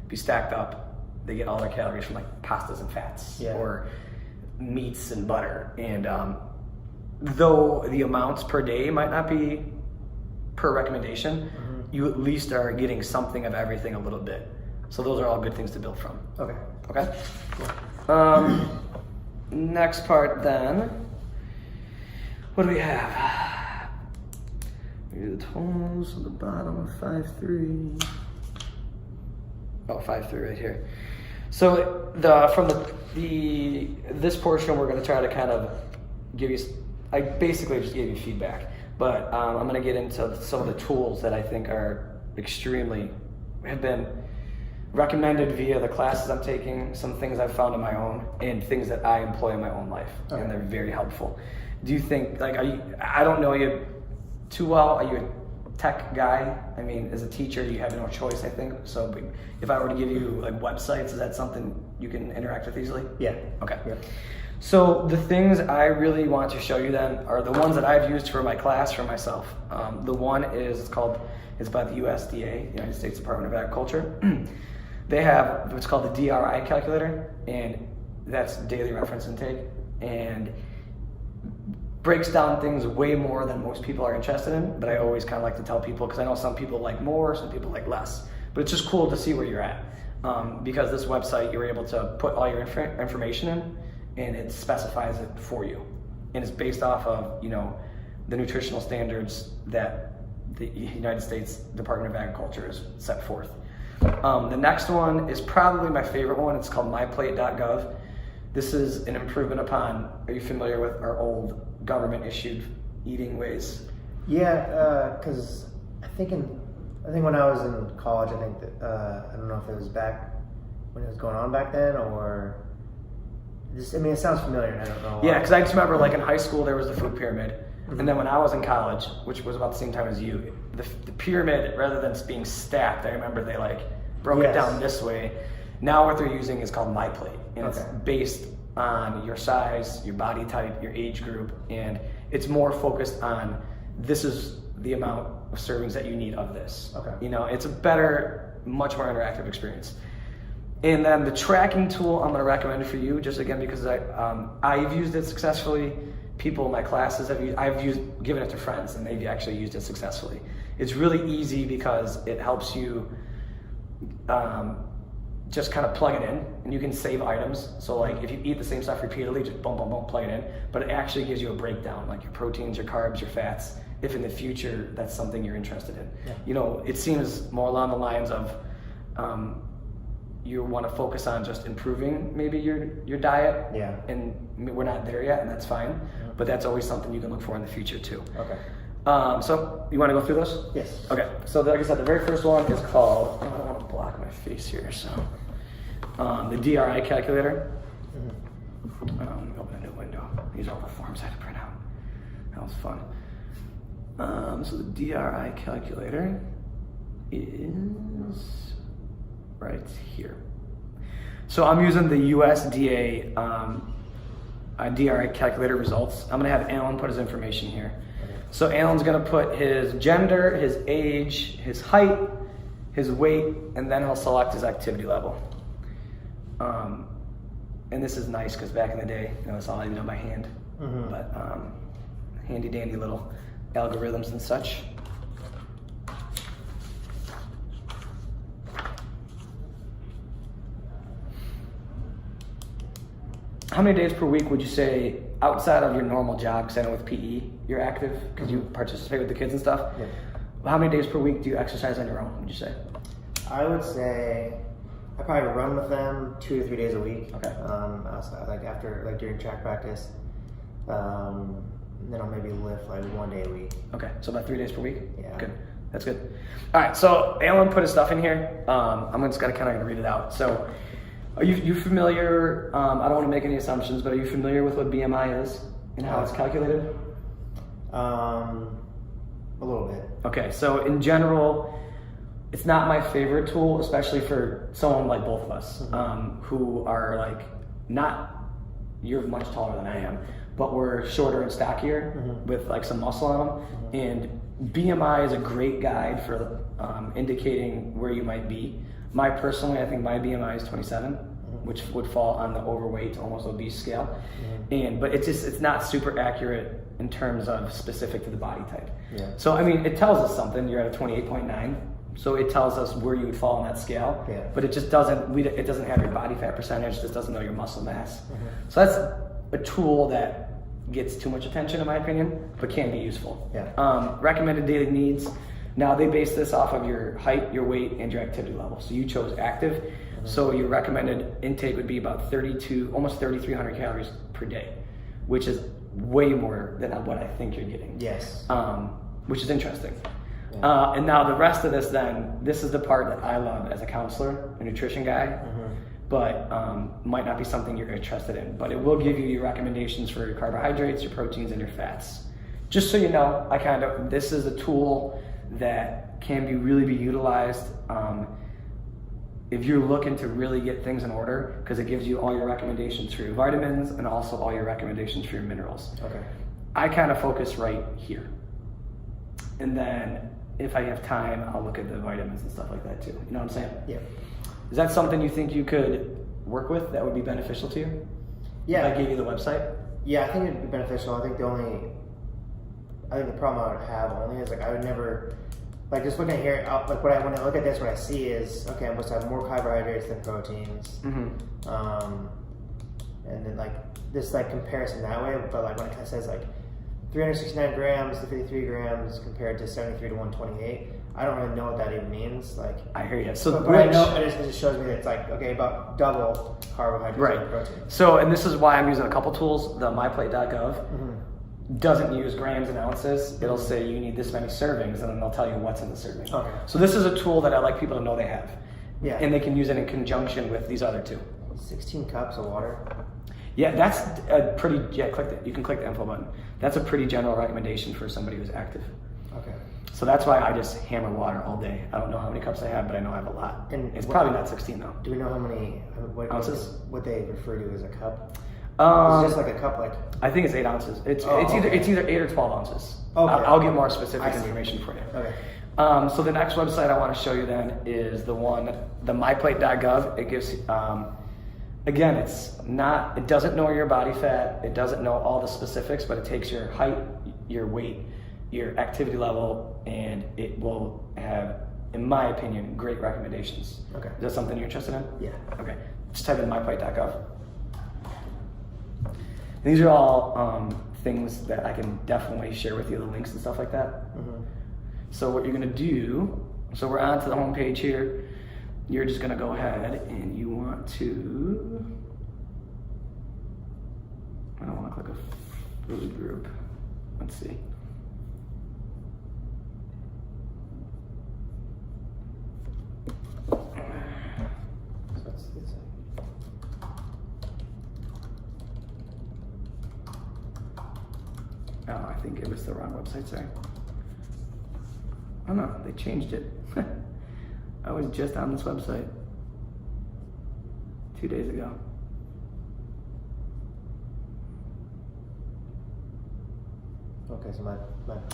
be stacked up. They get all their calories from pastas and fats or meats and butter. And though the amounts per day might not be per recommendation, you at least are getting something of everything a little bit. So those are all good things to build from. Okay. Okay? Next part then. What do we have? We do the totals on the bottom of 5.3. Oh, 5.3 right here. So this portion we're going to try to kind of give you. I basically just gave you feedback, but I'm going to get into some of the tools that I think are have been recommended via the classes I'm taking, some things I've found on my own, and things that I employ in my own life, Okay. and they're very helpful. Do you think, like, I don't know you too well, are you a tech guy? I mean, as a teacher, you have no choice, I think. So if I were to give you like websites, is that something you can interact with easily? Yeah. Okay. Yeah. So the things I really want to show you then are the ones that I've used for my class for myself. The one is, it's by the USDA, United States Department of Agriculture. They have what's called the DRI calculator, and that's daily reference intake, and breaks down things way more than most people are interested in, but I always kind of like to tell people, because I know some people like more, some people like less, but it's just cool to see where you're at. Because this website, you're able to put all your information in, and it specifies it for you. And it's based off of, the nutritional standards that the United States Department of Agriculture has set forth. The next one is probably my favorite one. It's called myplate.gov. This is an improvement upon, are you familiar with our old government issued eating ways? Yeah, because I think when I was in college, I think that I don't know if it was back when it was going on back then, or just, I mean, it sounds familiar, and I don't know why. Yeah, because I just remember, like, in high school there was the food pyramid, and then when I was in college, which was about the same time as you, the pyramid, rather than being stacked, I remember they like broke it down this way. Now what they're using is called MyPlate, and it's based on your size, your body type, your age group, and it's more focused on, this is the amount of servings that you need of this. Okay. It's a better, much more interactive experience. And then the tracking tool I'm going to recommend for you, just again because I've used it successfully. People in my classes given it to friends, and they've actually used it successfully. It's really easy because it helps you just kind of plug it in, and you can save items. So like if you eat the same stuff repeatedly, just boom, boom, boom, plug it in. But it actually gives you a breakdown, like your proteins, your carbs, your fats, if in the future that's something you're interested in. Yeah. It seems more along the lines of you want to focus on just improving maybe your diet. Yeah. And we're not there yet, and that's fine. Yeah. But that's always something you can look for in the future too. Okay. So you want to go through this? Yes. Okay. So like I said, the very first one is called, I don't want to block my face here, so the DRI calculator. Let me open a new window. These are all the forms I had to print out. That was fun. So the DRI calculator is right here. So I'm using the USDA DRI calculator results. I'm gonna have Alan put his information here. Okay. So Alan's gonna put his gender, his age, his height, his weight, and then he'll select his activity level. And this is nice because back in the day, it's all I did by hand. But handy dandy little algorithms and such. How many days per week would you say, outside of your normal job, because I know with PE you're active because you participate with the kids and stuff, how many days per week do you exercise on your own, would you say? I would say I probably run with them 2 to 3 days a week. Okay. Outside, like during track practice. Then I'll maybe lift like 1 day a week. Okay, so about 3 days per week? Yeah. Good, that's good. All right, so Alan put his stuff in here. I'm just gonna kind of read it out. So, are you familiar, I don't want to make any assumptions, but are you familiar with what BMI is and how it's calculated? A little bit. Okay, so in general, it's not my favorite tool, especially for someone like both of us, who are like, you're much taller than I am, but we're shorter and stockier with like some muscle on them. And BMI is a great guide for indicating where you might be. Personally, I think my BMI is 27, which would fall on the overweight to almost obese scale. But it's not super accurate in terms of specific to the body type. Yeah. So I mean, it tells us something. You're at a 28.9, So it tells us where you would fall on that scale, Yeah. but it just doesn't. It doesn't have your body fat percentage. It just doesn't know your muscle mass. Mm-hmm. So that's a tool that gets too much attention, in my opinion, but can be useful. Yeah. Recommended daily needs. Now they base this off of your height, your weight, and your activity level. So you chose active. Mm-hmm. So your recommended intake would be about almost 3,300 calories per day, which is way more than what I think you're getting. Yes. Which is interesting. Yeah. And now the rest of this is the part that I love as a counselor, a nutrition guy, Mm-hmm. but might not be something you're interested in. But it will give you your recommendations for your carbohydrates, your proteins, and your fats. Just so you know, this is a tool that can really be utilized if you're looking to really get things in order, because it gives you all your recommendations for your vitamins and also all your recommendations for your minerals. Okay. I kind of focus right here. And then if I have time, I'll look at the vitamins and stuff like that too. You know what I'm saying? Yeah. Is that something you think you could work with that would be beneficial to you? Yeah. If I gave you the website? Yeah, I think it'd be beneficial. I think the problem I would have only is I would never, just looking at here, when I look at this, what I see is, okay, I'm supposed to have more carbohydrates than proteins. Mm-hmm. And then this comparison that way, but when it says 369 grams to 53 grams compared to 73 to 128, I don't really know what that even means. I hear you. So but I know it just shows me that it's okay, about double carbohydrates right. and protein. So, and this is why I'm using a couple tools. The myplate.gov Mm-hmm. doesn't use grams and ounces. It'll say you need this many servings, and then they'll tell you what's in the serving. Okay. So this is a tool that I like people to know they have. Yeah. And they can use it in conjunction with these other two. 16 cups of water. Yeah, that's a pretty, click it. You can click the info button. That's a pretty general recommendation for somebody who's active. Okay. So that's why I just hammer water all day. I don't know how many cups I have, but I know I have a lot. And it's probably not 16 though. Do we know how many Ounces? What they refer to as a cup? Is Um, it just a cup I think it's 8 ounces. It's okay. either 8 or 12 ounces. Okay. I'll get more specific I see. information for you. Okay. So the next website I want to show you then is the myplate.gov. It gives, again, it doesn't know your body fat. It doesn't know all the specifics, but it takes your height, your weight, your activity level, and it will have, in my opinion, great recommendations. Okay. Is that something you're interested in? Yeah. Okay. Just type in myplate.gov. These are all things that I can definitely share with you, the links and stuff like that. Mm-hmm. So what you're gonna do, so we're on to the home page here. You're just gonna go ahead and you want to, I don't wanna click a food group. Let's see. So it's Oh, I think it was the wrong website, sorry. Oh no, they changed it. I was just on this website 2 days ago. okay. So my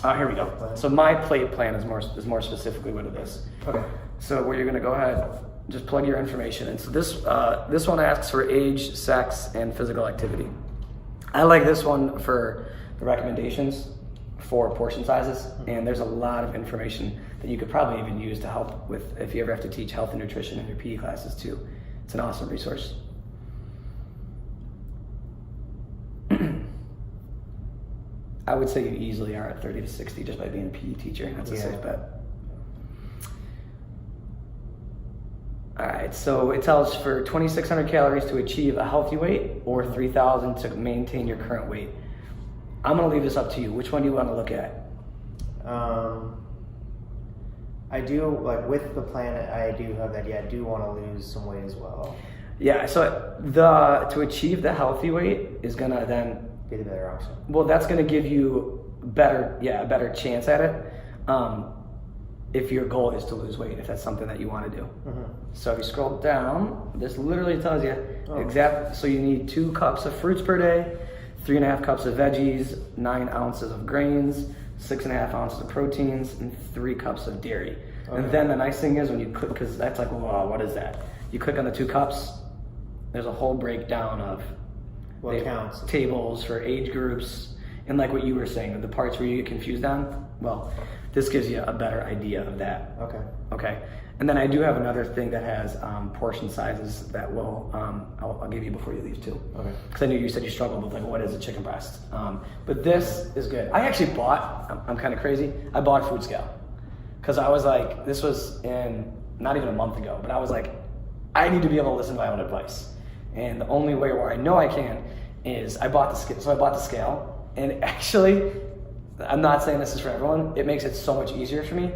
Oh, here we go. So my plate plan is more specifically what it is. okay. So where you're gonna go ahead, just plug your information in. So this one asks for age, sex, and physical activity. I like this one for the recommendations for portion sizes, and there's a lot of information that you could probably even use to help with if you ever have to teach health and nutrition in your PE classes too. It's an awesome resource. I would say you easily are at 30 to 60 just by being a PE teacher. That's a safe bet. All right, so it tells for 2,600 calories to achieve a healthy weight or 3,000 to maintain your current weight. I'm gonna leave this up to you. Which one do you wanna look at? I do with the plan. I do have that. Yeah, I do want to lose some weight as well. Yeah, so to achieve the healthy weight is gonna then, Be the better option. well, that's gonna give you a better chance at it. If your goal is to lose weight, if that's something that you want to do. Mm-hmm. So if you scroll down, this literally tells you Oh. so you need 2 cups of fruits per day, 3.5 cups of veggies, 9 ounces of grains, 6.5 ounces of proteins, and 3 cups of dairy. Okay. And then the nice thing is when you click, because that's like, wow, what is that? You click on the 2 cups, there's a whole breakdown of What counts? tables for age groups, and like what you were saying, the parts where you get confused on. Well, this gives you a better idea of that. Okay. Okay. And then I do have another thing that has portion sizes that will I'll give you before you leave too. Okay. Because I knew you said you struggled with like what is a chicken breast. But this is good. I actually bought. I'm kind of crazy. I bought Food Scale because I was like, this was in not even a month ago, but I was like, I need to be able to listen to my own advice. And the only way where I know I can is I bought the scale. So I bought the scale, and actually, I'm not saying this is for everyone. It makes it so much easier for me.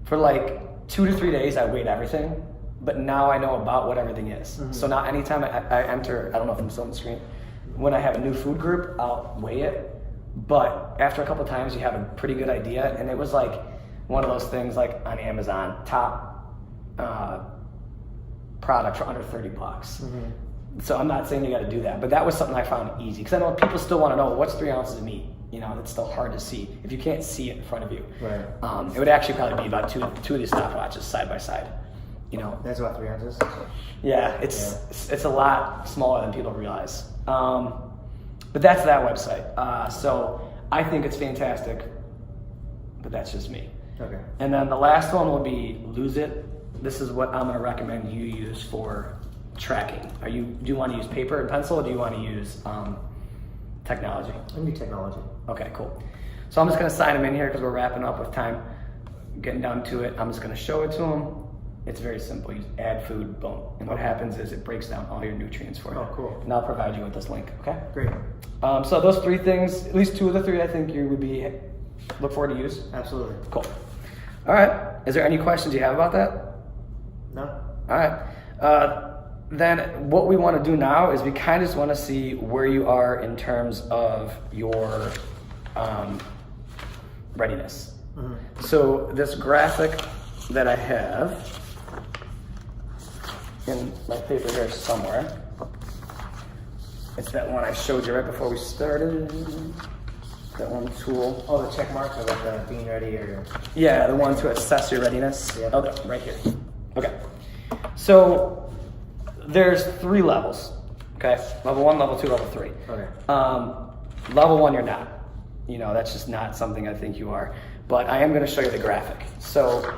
For like 2 to 3 days, I weighed everything, but now I know about what everything is. Mm-hmm. So now anytime I enter, I don't know if I'm still on the screen, when I have a new food group, I'll weigh it. But after a couple of times, you have a pretty good idea. And it was like one of those things like on Amazon, top product for under $30. Mm-hmm. So I'm not saying you got to do that, but that was something I found easy because I know people still want to know what's 3 ounces of meat. You know, it's still hard to see if you can't see it in front of you. Right. It would actually probably be about two of these stopwatches side by side. You know. That's about 3 ounces. Yeah, it's a lot smaller than people realize. But that's that website. So I think it's fantastic, but that's just me. Okay. And then the last one will be Lose It. This is what I'm going to recommend you use for tracking. Do you want to use paper and pencil, or do you want to use technology? I need technology. Okay, cool. So I'm just going to sign them in here because we're wrapping up with time. Getting down to it, I'm just going to show it to them. It's very simple. You just add food, boom. And what happens is it breaks down all your nutrients for you. Oh, cool. And I'll provide you with this link, okay? Great. So those 3 things, at least 2 of the 3, I think you would look forward to use. Absolutely. Cool. All right. Is there any questions you have about that? No? All right. Then what we want to do now is we kind of just want to see where you are in terms of your readiness. Mm-hmm. So this graphic that I have in my paper here somewhere, it's that one I showed you right before we started. That one tool. Oh, the check mark about the being ready or... Yeah, the one to assess your readiness. Yeah. Okay, right here. Okay. So there's 3 levels. Okay. Level 1, level 2, level 3. Okay. Level 1, you're not. You know, that's just not something I think you are. But I am going to show you the graphic. So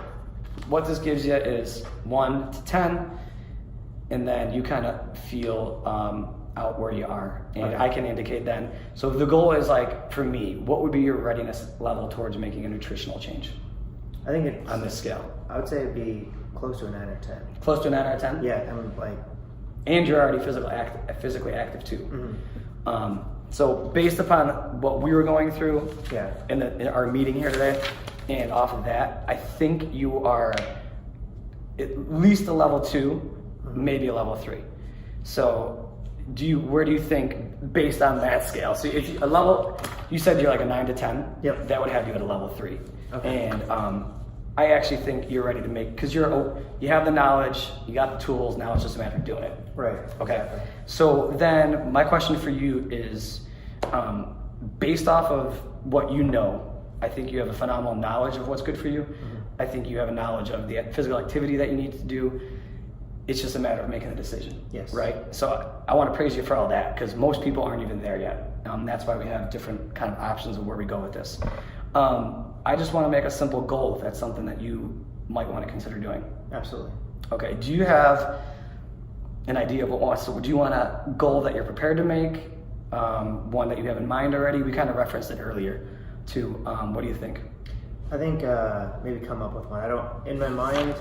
what this gives you is 1 to 10, and then you kind of feel out where you are, and Okay. I can indicate then. So the goal is like, for me, what would be your readiness level towards making a nutritional change I think it's... on this scale? I would say it'd be close to a 9 or 10. Close to a 9 out of 10? Yeah, I'm like... And you're already physically active too. Mm-hmm. So based upon what we were going through Yeah. in our meeting here today, and off of that, I think you are at least a level 2, maybe a level 3. So where do you think, based on that scale? So if you said you're like a 9 to 10. Yep. That would have you at a level 3. Okay. And I actually think you're ready to make, because you have the knowledge, you got the tools. Now it's just a matter of doing it. Right. Okay. Exactly. So then my question for you is, based off of what you know, I think you have a phenomenal knowledge of what's good for you. I think you have a knowledge of the physical activity that you need to do. It's just a matter of making a decision. Yes. Right? So I want to praise you for all that, because most people aren't even there yet. That's why we have different kind of options of where we go with this. I just want to make a simple goal if that's something that you might want to consider doing. Absolutely. Okay, do you have an idea of what, so do you want a goal that you're prepared to make? One that you have in mind already? We kind of referenced it earlier too. What do you think? I think maybe come up with one. In my mind,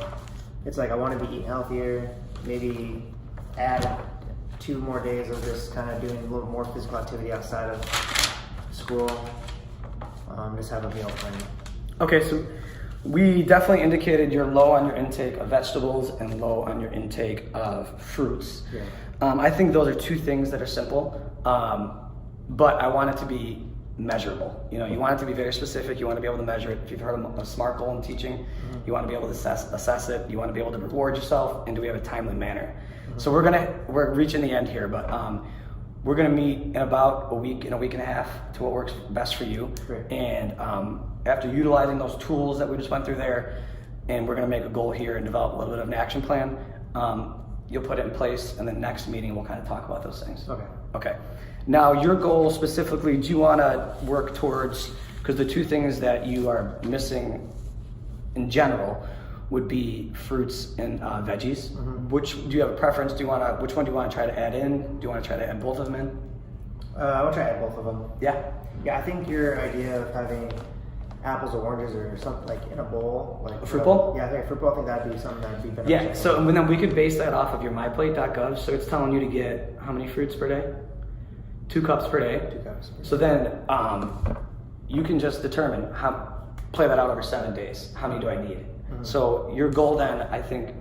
it's like I want to be eating healthier, maybe add 2 more days of just kind of doing a little more physical activity outside of school. Just have a meal plan. Okay, so we definitely indicated you're low on your intake of vegetables and low on your intake of fruits. Yeah. I think those are 2 things that are simple, but I want it to be measurable. You know, you want it to be very specific. You want to be able to measure it. If you've heard of a SMART goal in teaching, you want to be able to assess it. You want to be able to reward yourself, and do we have a timely manner? So we're reaching the end here, but we're gonna meet in about a week and a half to what works best for you. Great. And after utilizing those tools that we just went through there, and we're gonna make a goal here and develop a little bit of an action plan, you'll put it in place, and then next meeting we'll kind of talk about those things. Okay. Okay. Now your goal specifically, do you want to work towards because the two things that you are missing in general would be fruits and veggies. Which do you have a preference? Which one do you want to try to add in? Do you want to try to add both of them in? I'll try to add both of them. Yeah. Yeah, I think your idea of having apples or oranges or something like in a bowl, like A fruit bowl? Yeah, I think a fruit bowl. I think that'd be something that'd be beneficial. Yeah. So and then we could base that off of your myplate.gov. So it's telling you to get how many fruits per day? 2 cups per day. 2 cups. So then you can just determine play that out over 7 days. How many do I need? So your goal then, I think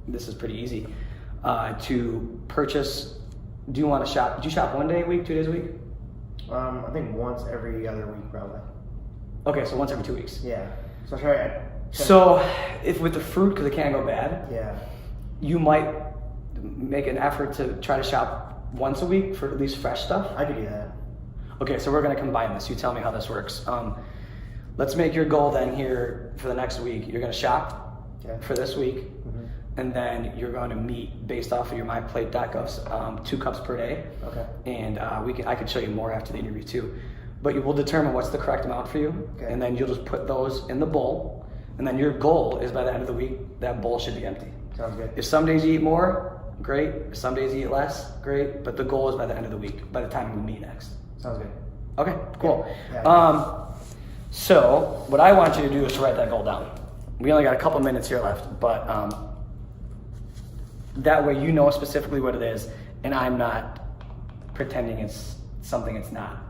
this is pretty easy, to purchase. Do you want to shop? Do you shop 1 day a week, 2 days a week? I think once every other week probably. Okay, so once every 2 weeks. Yeah. So try. So if with the fruit, because it can go bad, Yeah. you might make an effort to try to shop once a week for at least fresh stuff. I could do that. Okay, so we're going to combine this. You tell me how this works. Let's make your goal then here for the next week. You're going to shop Okay. for this week, and then you're going to meet based off of your myplate.gov 2 cups per day. Okay. And I could show you more after the interview too. But you will determine what's the correct amount for you, Okay. and then you'll just put those in the bowl. And then your goal is by the end of the week, that bowl should be empty. Sounds good. If some days you eat more, great. If some days you eat less, great. But the goal is by the end of the week, by the time we meet next. Sounds good. Okay, cool. Yeah. So what I want you to do is to write that goal down. We only got a couple minutes here left, but that way you know specifically what it is, and I'm not pretending it's something it's not.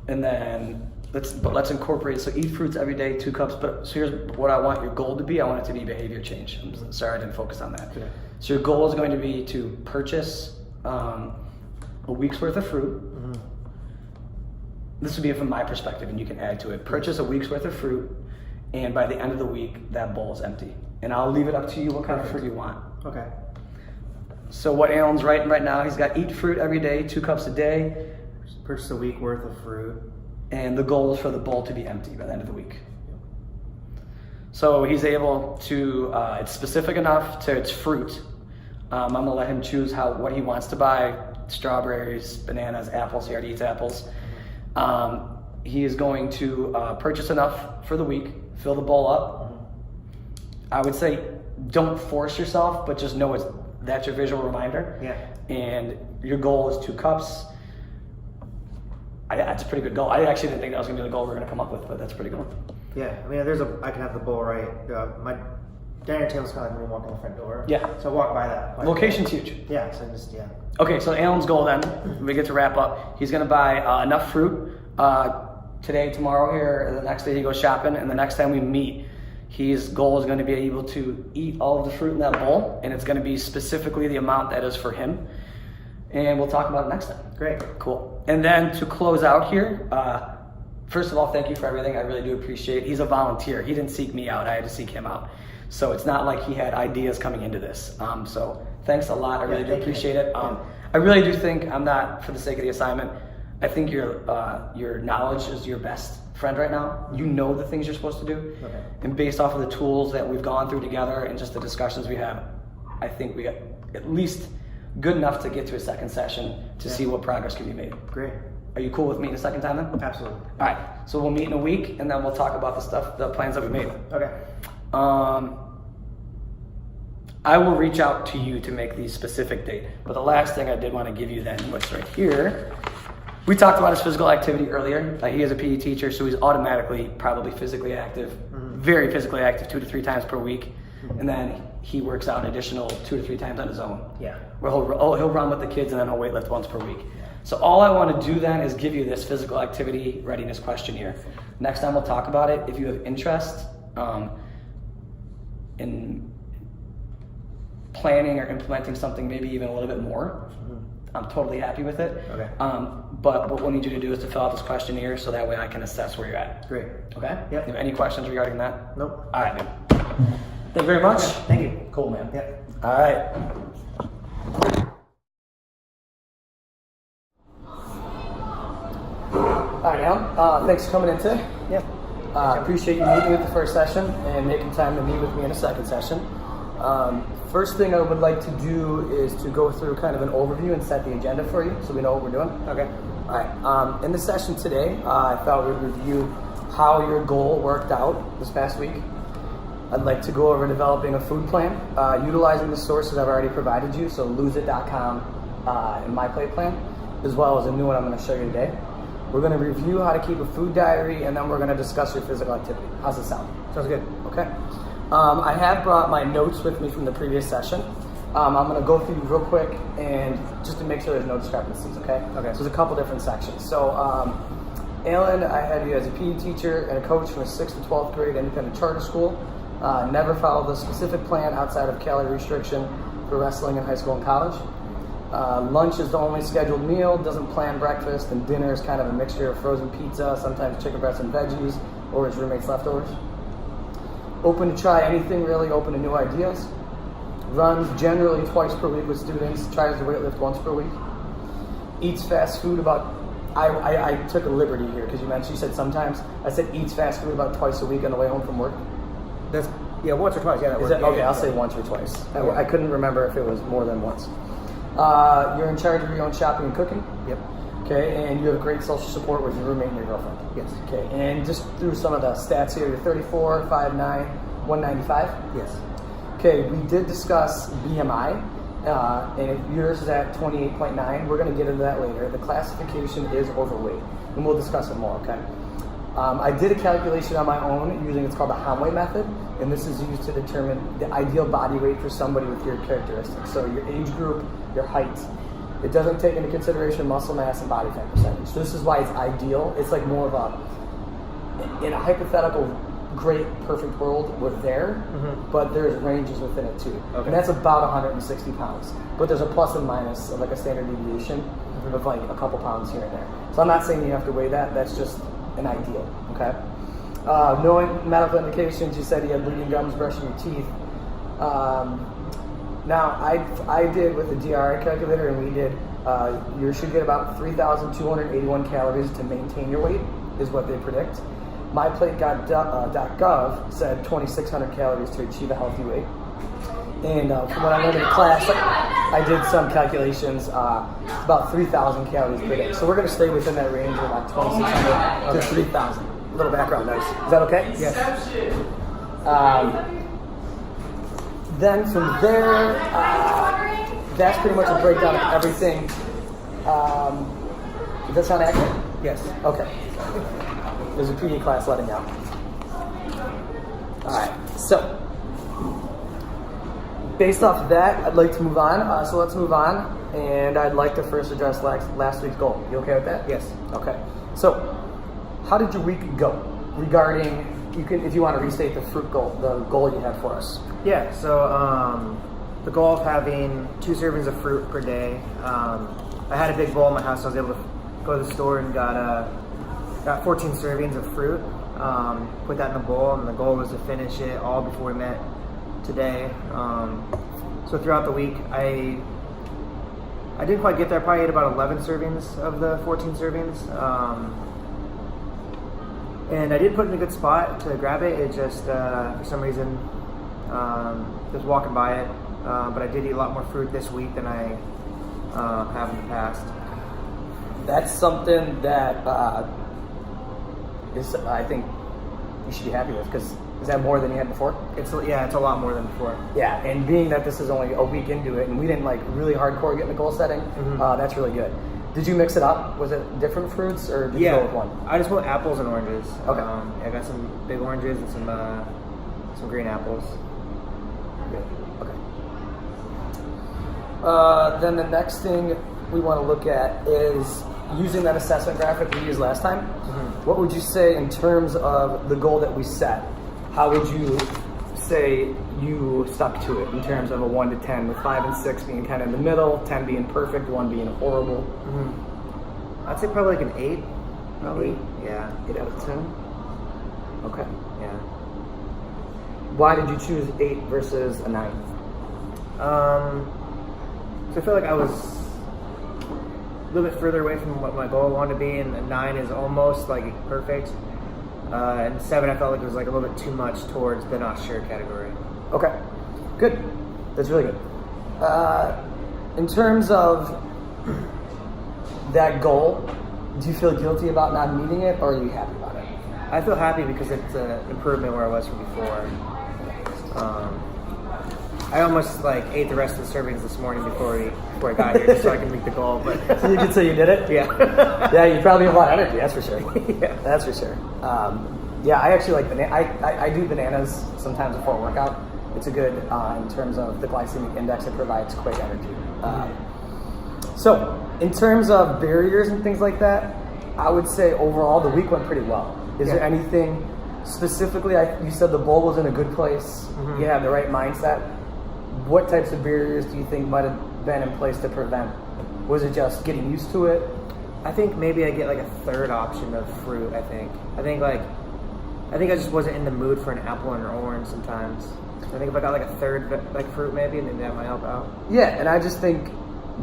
And then let's incorporate. So eat fruits every day, 2 cups. But so here's what I want your goal to be. I want it to be behavior change. I'm sorry I didn't focus on that. Okay. So your goal is going to be to purchase a week's worth of fruit. This would be from my perspective, and you can add to it. Purchase a week's worth of fruit, and by the end of the week, that bowl is empty. And I'll leave it up to you what kind of fruit you want. Okay. So what Alan's writing right now, he's got eat fruit every day, 2 cups a day, Purchase a week worth of fruit. and the goal is for the bowl to be empty by the end of the week. So he's able to, it's specific enough to its fruit. I'm gonna let him choose what he wants to buy: strawberries, bananas, apples. He already eats apples. He is going to purchase enough for the week, fill the bowl up. I would say don't force yourself, but just know that's your visual reminder. Yeah. And your goal is 2 cups. That's a pretty good goal. I actually didn't think that was gonna be the goal we're gonna come up with, but that's pretty good. Yeah. I mean, I can have the bowl right. My dining table's kind of like when we walk in the front door. Yeah. So I walk by that. quite a bit. Location's huge. Yeah. So just Okay, so Alan's goal then, we get to wrap up. He's gonna buy enough fruit today, tomorrow here, the next day he goes shopping, and the next time we meet, his goal is gonna be able to eat all of the fruit in that bowl, and it's gonna be specifically the amount that is for him. And we'll talk about it next time. Great. Cool. And then to close out here, first of all, thank you for everything. I really do appreciate it. He's a volunteer. He didn't seek me out. I had to seek him out. So it's not like he had ideas coming into this. So thanks a lot. I really do appreciate it. I really do think, I'm not for the sake of the assignment, I think your knowledge is your best friend right now. You know the things you're supposed to do. Okay. And based off of the tools that we've gone through together and just the discussions we have, I think we got at least good enough to get to a second session to see what progress can be made. Great. Are you cool with meeting a second time then? Absolutely. All right, so we'll meet in a week, and then we'll talk about the plans that we made. Okay. I will reach out to you to make the specific date, but the last thing I did want to give you then was right here. We talked about his physical activity earlier. He is a PE teacher, so he's automatically probably physically active, very physically active 2 to 3 times per week, and then he works out an additional 2 to 3 times on his own. Yeah. Where he'll run with the kids and then he'll weightlift once per week. So all I want to do then is give you this physical activity readiness questionnaire. Next time we'll talk about it. If you have interest in planning or implementing something maybe even a little bit more, I'm totally happy with it. Okay. But what we'll need you to do is to fill out this questionnaire so that way I can assess where you're at. Great. Okay? Yep. You have any questions regarding that? Nope. All right, man. Thank you very much. Thank you. Cool, man. Yep. All right. All right, Alan. Thanks for coming in today. Yep. I appreciate you meeting with the first session and making time to meet with me in a second session. First thing I would like to do is to go through kind of an overview and set the agenda for you so we know what we're doing. Okay. All right. In the session today, I thought we'd review how your goal worked out this past week. I'd like to go over developing a food plan, utilizing the sources I've already provided you, so loseit.com and My Plate Plan, as well as a new one I'm going to show you today. We're going to review how to keep a food diary, and then we're going to discuss your physical activity. How's it sound? Sounds good. Okay. I have brought my notes with me from the previous session. I'm going to go through real quick and just to make sure there's no discrepancies, okay? Okay. So there's a couple different sections. So, Alan, I had you as a PE teacher and a coach from a 6th to 12th grade independent charter school. Never followed a specific plan outside of calorie restriction for wrestling in high school and college. Lunch is the only scheduled meal, doesn't plan breakfast, and dinner is kind of a mixture of frozen pizza, sometimes chicken breasts and veggies, or his roommate's leftovers. Open to try anything really, open to new ideas. Runs generally twice per week with students, tries to weightlift once per week. Eats fast food about, I took a liberty here because you said sometimes. I said eats fast food about twice a week on the way home from work. That's once or twice. Yeah, that Is works. it? Okay, I'll say once or twice. I couldn't remember if it was more than once. You're in charge of your own shopping and cooking. Yep. Okay, and you have great social support with your roommate and your girlfriend. Yes. Okay, and just through some of the stats here, you're 34, 5'9", 195. Yes. Okay, we did discuss BMI, and if yours is at 28.9, we're going to get into that later. The classification is overweight, and we'll discuss it more, okay? I did a calculation on my own using, it's called the Hamway method, and this is used to determine the ideal body weight for somebody with your characteristics. So your age group, your height. It doesn't take into consideration muscle mass and body fat percentage. So this is why it's ideal. It's like more of a, in a hypothetical great perfect world, we're there, but there's ranges within it too. Okay. And that's about 160 pounds. But there's a plus and minus of like a standard deviation of like a couple pounds here and there. So I'm not saying you have to weigh that, that's just an ideal, okay? Knowing medical indications, you said you had bleeding gums, brushing your teeth. Now, I did with the DRI calculator, and we did, you should get about 3,281 calories to maintain your weight, is what they predict. MyPlate.gov said 2,600 calories to achieve a healthy weight. And from what I learned in class, I did some calculations, about 3,000 calories per day. So we're going to stay within that range of about 2,600 to 3,000. A little background noise. Is that okay? Yes. Then from there, that's pretty much a breakdown of everything. Does that sound accurate? Yes. Okay. There's a PE class letting out. All right. So, based off of that, I'd like to move on. So let's move on, and I'd like to first address last week's goal. You okay with that? Yes. Okay. So, how did your week go? Regarding, you can, if you want to restate the goal you had for us. Yeah. So the goal of having 2 servings of fruit per day. I had a big bowl in my house, so I was able to go to the store and got 14 servings of fruit. Put that in a bowl, and the goal was to finish it all before we met today. So throughout the week, I didn't quite get there. I probably ate about 11 servings of the 14 servings. And I did put it in a good spot to grab it. It just, for some reason, just walking by it. But I did eat a lot more fruit this week than I have in the past. That's something that I think you should be happy with, because is that more than you had before? It's a lot more than before. Yeah, and being that this is only a week into it, and we didn't like really hardcore get in the goal setting, that's really good. Did you mix it up? Was it different fruits, or did you go with one? I just went apples and oranges. Okay. I got some big oranges and some green apples. Good. Okay. Then the next thing we want to look at is using that assessment graphic we used last time. What would you say in terms of the goal that we set? How would you say you stuck to it in terms of a 1 to 10, with 5 and 6 being kind of in the middle, 10 being perfect, 1 being horrible? I'd say probably like an 8. Probably? Yeah. 8 out of 10? Okay. Yeah. Why did you choose 8 versus a 9? So I feel like I was a little bit further away from what my goal wanted to be, and a 9 is almost like perfect. And 7, I felt like it was like a little bit too much towards the not sure category. Okay, good. That's really good. In terms of that goal, do you feel guilty about not meeting it, or are you happy about it? I feel happy because it's an improvement where I was from before. I almost like ate the rest of the servings this morning before I got here, just so I can meet the goal. But So you could say you did it? yeah, Yeah, you probably have a lot of energy, that's for sure. yeah. That's for sure. Yeah, I actually like I do bananas sometimes before a workout. It's a good, in terms of the glycemic index, it provides quick energy. So, in terms of barriers and things like that, I would say overall the week went pretty well. Is there anything specifically, you said the bowl was in a good place, you had the right mindset. What types of barriers do you think might have been in place to prevent? Was it just getting used to it? I think maybe I get like a third option of fruit. I think I just wasn't in the mood for an apple and an orange sometimes. I think if I got like a third like fruit maybe, and then that might help out. Yeah, and I just think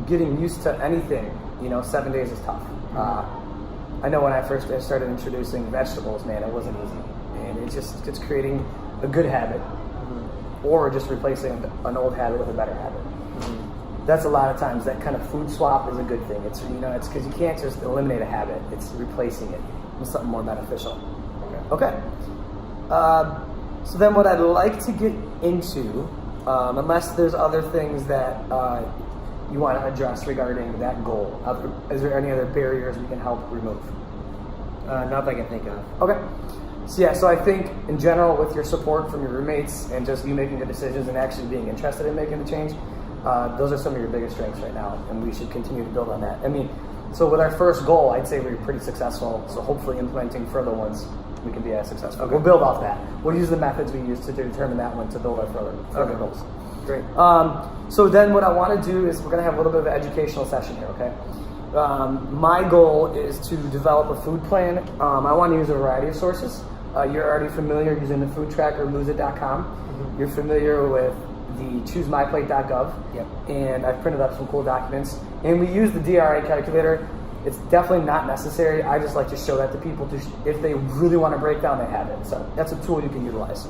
getting used to anything, 7 days is tough. I know when I first started introducing vegetables, man, it wasn't easy. And it's creating a good habit, or just replacing an old habit with a better habit. That's a lot of times that kind of food swap is a good thing. It's because you can't just eliminate a habit. It's replacing it with something more beneficial. Okay. So then what I'd like to get into, unless there's other things that you want to address regarding that goal, is there any other barriers we can help remove? Not that I can think of. Okay. So I think in general, with your support from your roommates and just you making the decisions and actually being interested in making the change, those are some of your biggest strengths right now, and we should continue to build on that. So with our first goal, I'd say we were pretty successful, so hopefully implementing further ones, we can be as successful. Okay. We'll build off that. We'll use the methods we use to determine that one to build our further goals. Great. So then what I want to do is we're going to have a little bit of an educational session here, okay? My goal is to develop a food plan. I want to use a variety of sources. You're already familiar using the food tracker, loseit.com. You're familiar with the choosemyplate.gov. Yep. And I've printed up some cool documents. And we use the DRI calculator. It's definitely not necessary. I just like to show that to people if they really want to break down, they have it. So that's a tool you can utilize.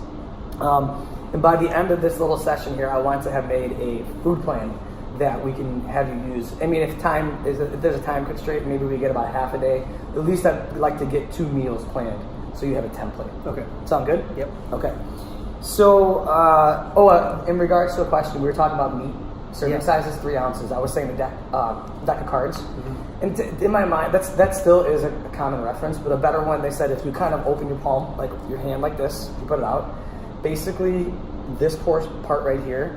And by the end of this little session here, I want to have made a food plan that we can have you use. If there's a time constraint, maybe we get about half a day. At least I'd like to get 2 meals planned, so you have a template. Okay. Sound good? Yep. Okay. So, in regards to a question, we were talking about meat. Serving size is 3 ounces. I was saying the deck of cards. And in my mind, that still is a common reference, but a better one, they said if you kind of open your palm, like your hand like this, you put it out, basically this part right here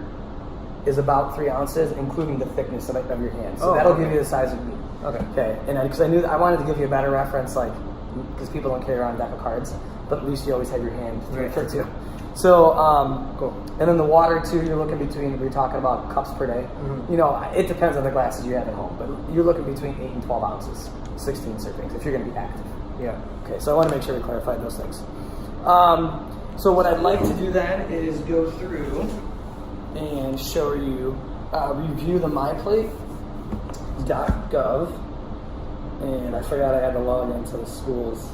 is about 3 ounces, including the thickness of your hand. So that'll give you the size of meat. Okay. And because I wanted to give you a better reference, because people don't carry around a deck of cards, but at least you always have your hand to refer to. So, cool. And then the water too, you're looking between, we're talking about cups per day. It depends on the glasses you have at home, but you're looking between 8 and 12 ounces, 16 servings, if you're going to be active. Yeah. Okay, so I want to make sure we clarified those things. So what I'd like to do then is go through and show you, review the myplate.gov. And I forgot I had to log into the school's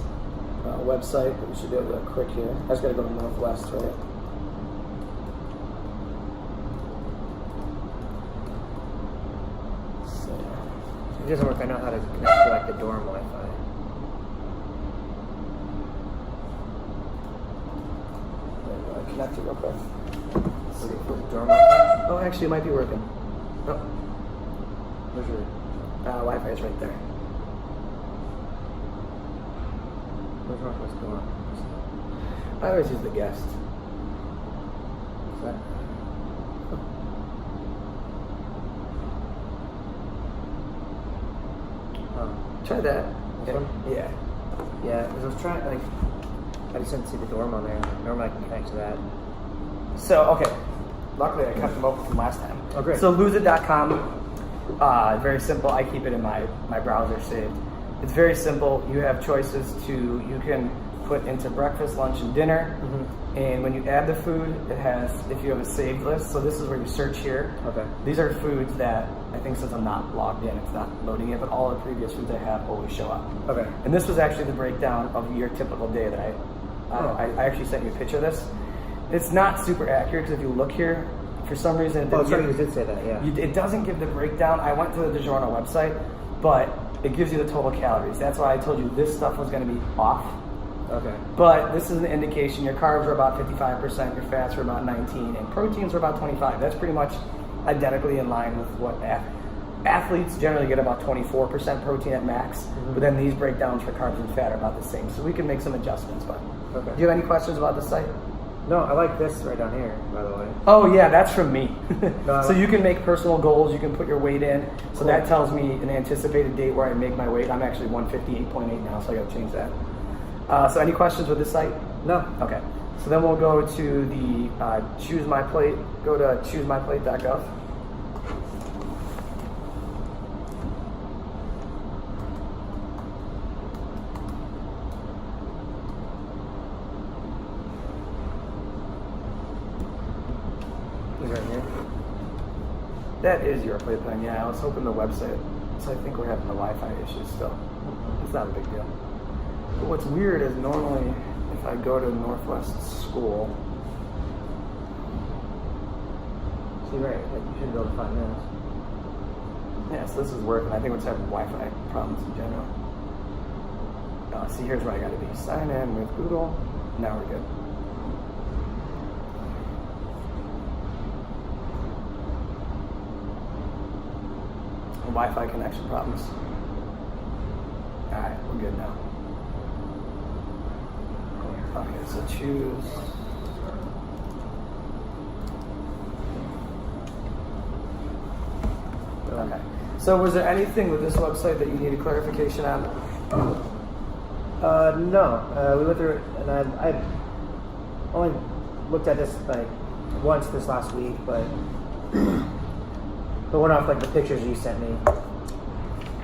website, but we should be able to click here. I just got to go to Northwest, right? So, If it doesn't work, I know how to connect to like the dorm Wi-Fi. connect it real quick. See, dorm Wi-Fi? Oh, actually, it might be working. Oh. Where's your Wi-Fi is right there. Where's Northwest dorm? I always use the guest. So, try that. This one? Yeah. Yeah, because I was trying, I just didn't see the dorm on there. Normally I can connect to that. So, okay. Luckily, I kept them open from last time. Oh, great. So, loseit.com, very simple. I keep it in my browser saved. It's very simple. You have choices you can put into breakfast, lunch, and dinner. And when you add the food, it has, if you have a saved list, so this is where you search here. Okay. These are foods that, I think since I'm not logged in, it's not loading it, but all the previous foods I have always show up. Okay. And this was actually the breakdown of your typical day that I actually sent you a picture of this. It's not super accurate because if you look here, For some reason, it Oh, didn't sorry, give- you did say that, yeah. It doesn't give the breakdown. I went to the DiGiorno website, but it gives you the total calories. That's why I told you this stuff was going to be off. Okay. But this is an indication. Your carbs are about 55%, your fats are about 19, and proteins are about 25. That's pretty much identically in line with what athletes generally get, about 24% protein at max. But then these breakdowns for carbs and fat are about the same. So we can make some adjustments. But Okay. do you have any questions about the site? No, I like this right down here, by the way. Oh yeah, that's from me. No, So you can make personal goals. You can put your weight in. So Cool. that tells me an anticipated date where I make my weight. I'm actually 158.8 now, so I got to change that. So any questions with this site? No. Okay. So then we'll go to the Choose My Plate. Go to choosemyplate.gov. He's right here. That is your plate plan. Yeah, I was hoping the website. So I think we're having the Wi-Fi issues still. It's not a big deal. But what's weird is normally if I go to Northwest School, See, right, like, you should be able to find this. yeah, so this is working. I think we're just having Wi-Fi problems in general. See, here's where I got to be. Sign in with Google. Now we're good. Wi-Fi connection problems. All right, we're good now. Okay, so choose. Okay. So was there anything with this website that you needed clarification on? No. We went through it, and I only looked at this like once this last week, but went off like the pictures you sent me.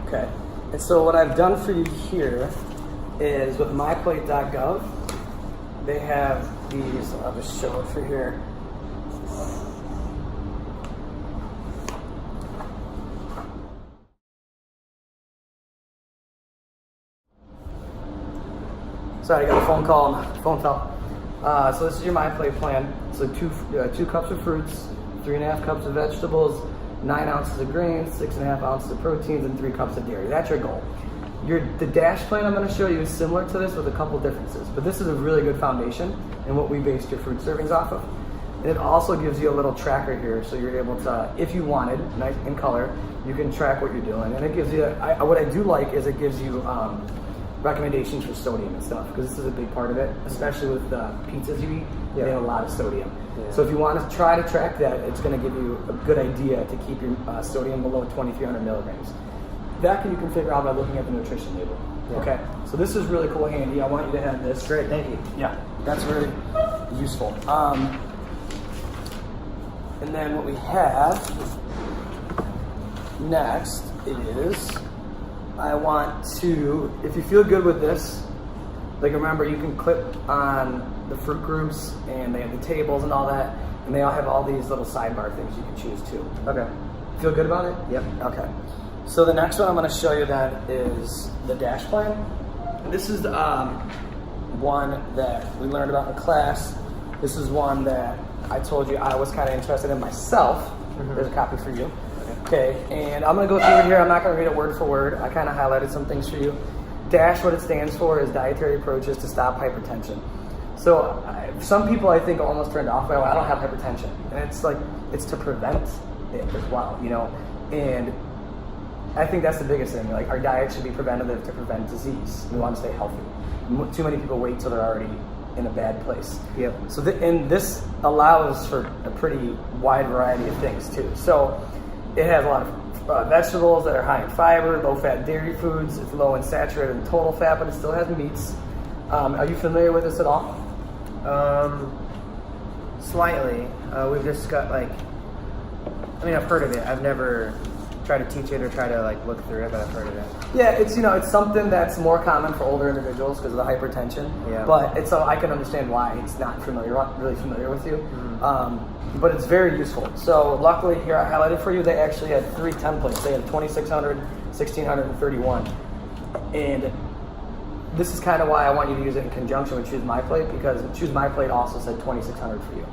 Okay. And so what I've done for you here is with myplate.gov, they have these, I'll just show it for here. Sorry, I got a phone call. Phone fell. So this is your MyPlate plan. So two cups of fruits, 3.5 cups of vegetables, 9 ounces of grains, 6.5 ounces of proteins, and 3 cups of dairy. That's your goal. The DASH plan I'm going to show you is similar to this with a couple differences, but this is a really good foundation and what we based your fruit servings off of. And it also gives you a little tracker here, so you're able to, if you wanted, nice in color, you can track what you're doing. And it gives you, what I do like is it gives you recommendations for sodium and stuff, because this is a big part of it, especially with the pizzas you eat. Yeah. They have a lot of sodium. Yeah. So if you want to try to track that, it's going to give you a good idea to keep your sodium below 2,300 milligrams. That you can figure out by looking at the nutrition label. Yeah. Okay, so this is really cool, handy. I want you to have this. Great, thank you. Yeah, that's really useful. And then what we have next is, I want to, if you feel good with this, like remember you can click on the fruit groups and they have the tables and all that, and they all have all these little sidebar things you can choose too. Okay. Feel good about it? Yep. Okay. So the next one I'm going to show you then is the DASH plan. This is one that we learned about in class. This is one that I told you I was kind of interested in myself. Mm-hmm. There's a copy for you. Okay, and I'm going to go through it here. I'm not going to read it word for word. I kind of highlighted some things for you. DASH, what it stands for, is Dietary Approaches to Stop Hypertension. So some people I think are almost turned off by, well, I don't have hypertension. And it's like, it's to prevent it as well, you know? And I think that's the biggest thing. Like, our diet should be preventative to prevent disease. We want to stay healthy. Too many people wait till they're already in a bad place. Yep. So and this allows for a pretty wide variety of things too. So it has a lot of vegetables that are high in fiber, low-fat dairy foods. It's low in saturated and total fat, but it still has meats. Are you familiar with this at all? Slightly. We've just got like, I mean, I've heard of it. I've never tried to teach it or try to like look through it, but I've heard of it. Yeah, it's it's something that's more common for older individuals because of the hypertension. Yeah. But I can understand why it's not really familiar with you. Mm-hmm. But it's very useful. So luckily here I highlighted for you, they actually had 3 templates. They had 2,600, 1,600, and 31. And this is kind of why I want you to use it in conjunction with Choose My Plate, because Choose My Plate also said 2,600 for you.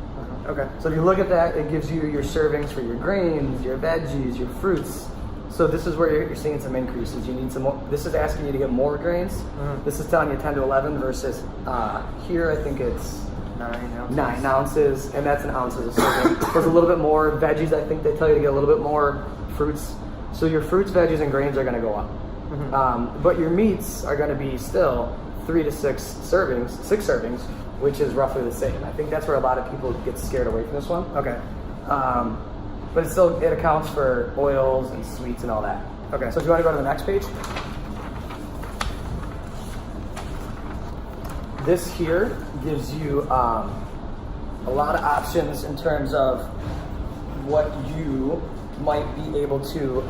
Okay. So if you look at that, it gives you your servings for your grains, your veggies, your fruits. So this is where you're seeing some increases. You need some more. This is asking you to get more grains. Mhm. This is telling you 10 to 11 versus here I think it's 9 ounces. 9 ounces, and that's an ounce of serving. There's a little bit more veggies. I think they tell you to get a little bit more fruits. So your fruits, veggies, and grains are going to go up. Mhm. But your meats are going to be still 3 to 6 servings, which is roughly the same. I think that's where a lot of people get scared away from this one. Okay. But it accounts for oils and sweets and all that. Okay. So if you want to go to the next page. This here gives you a lot of options in terms of what you might be able to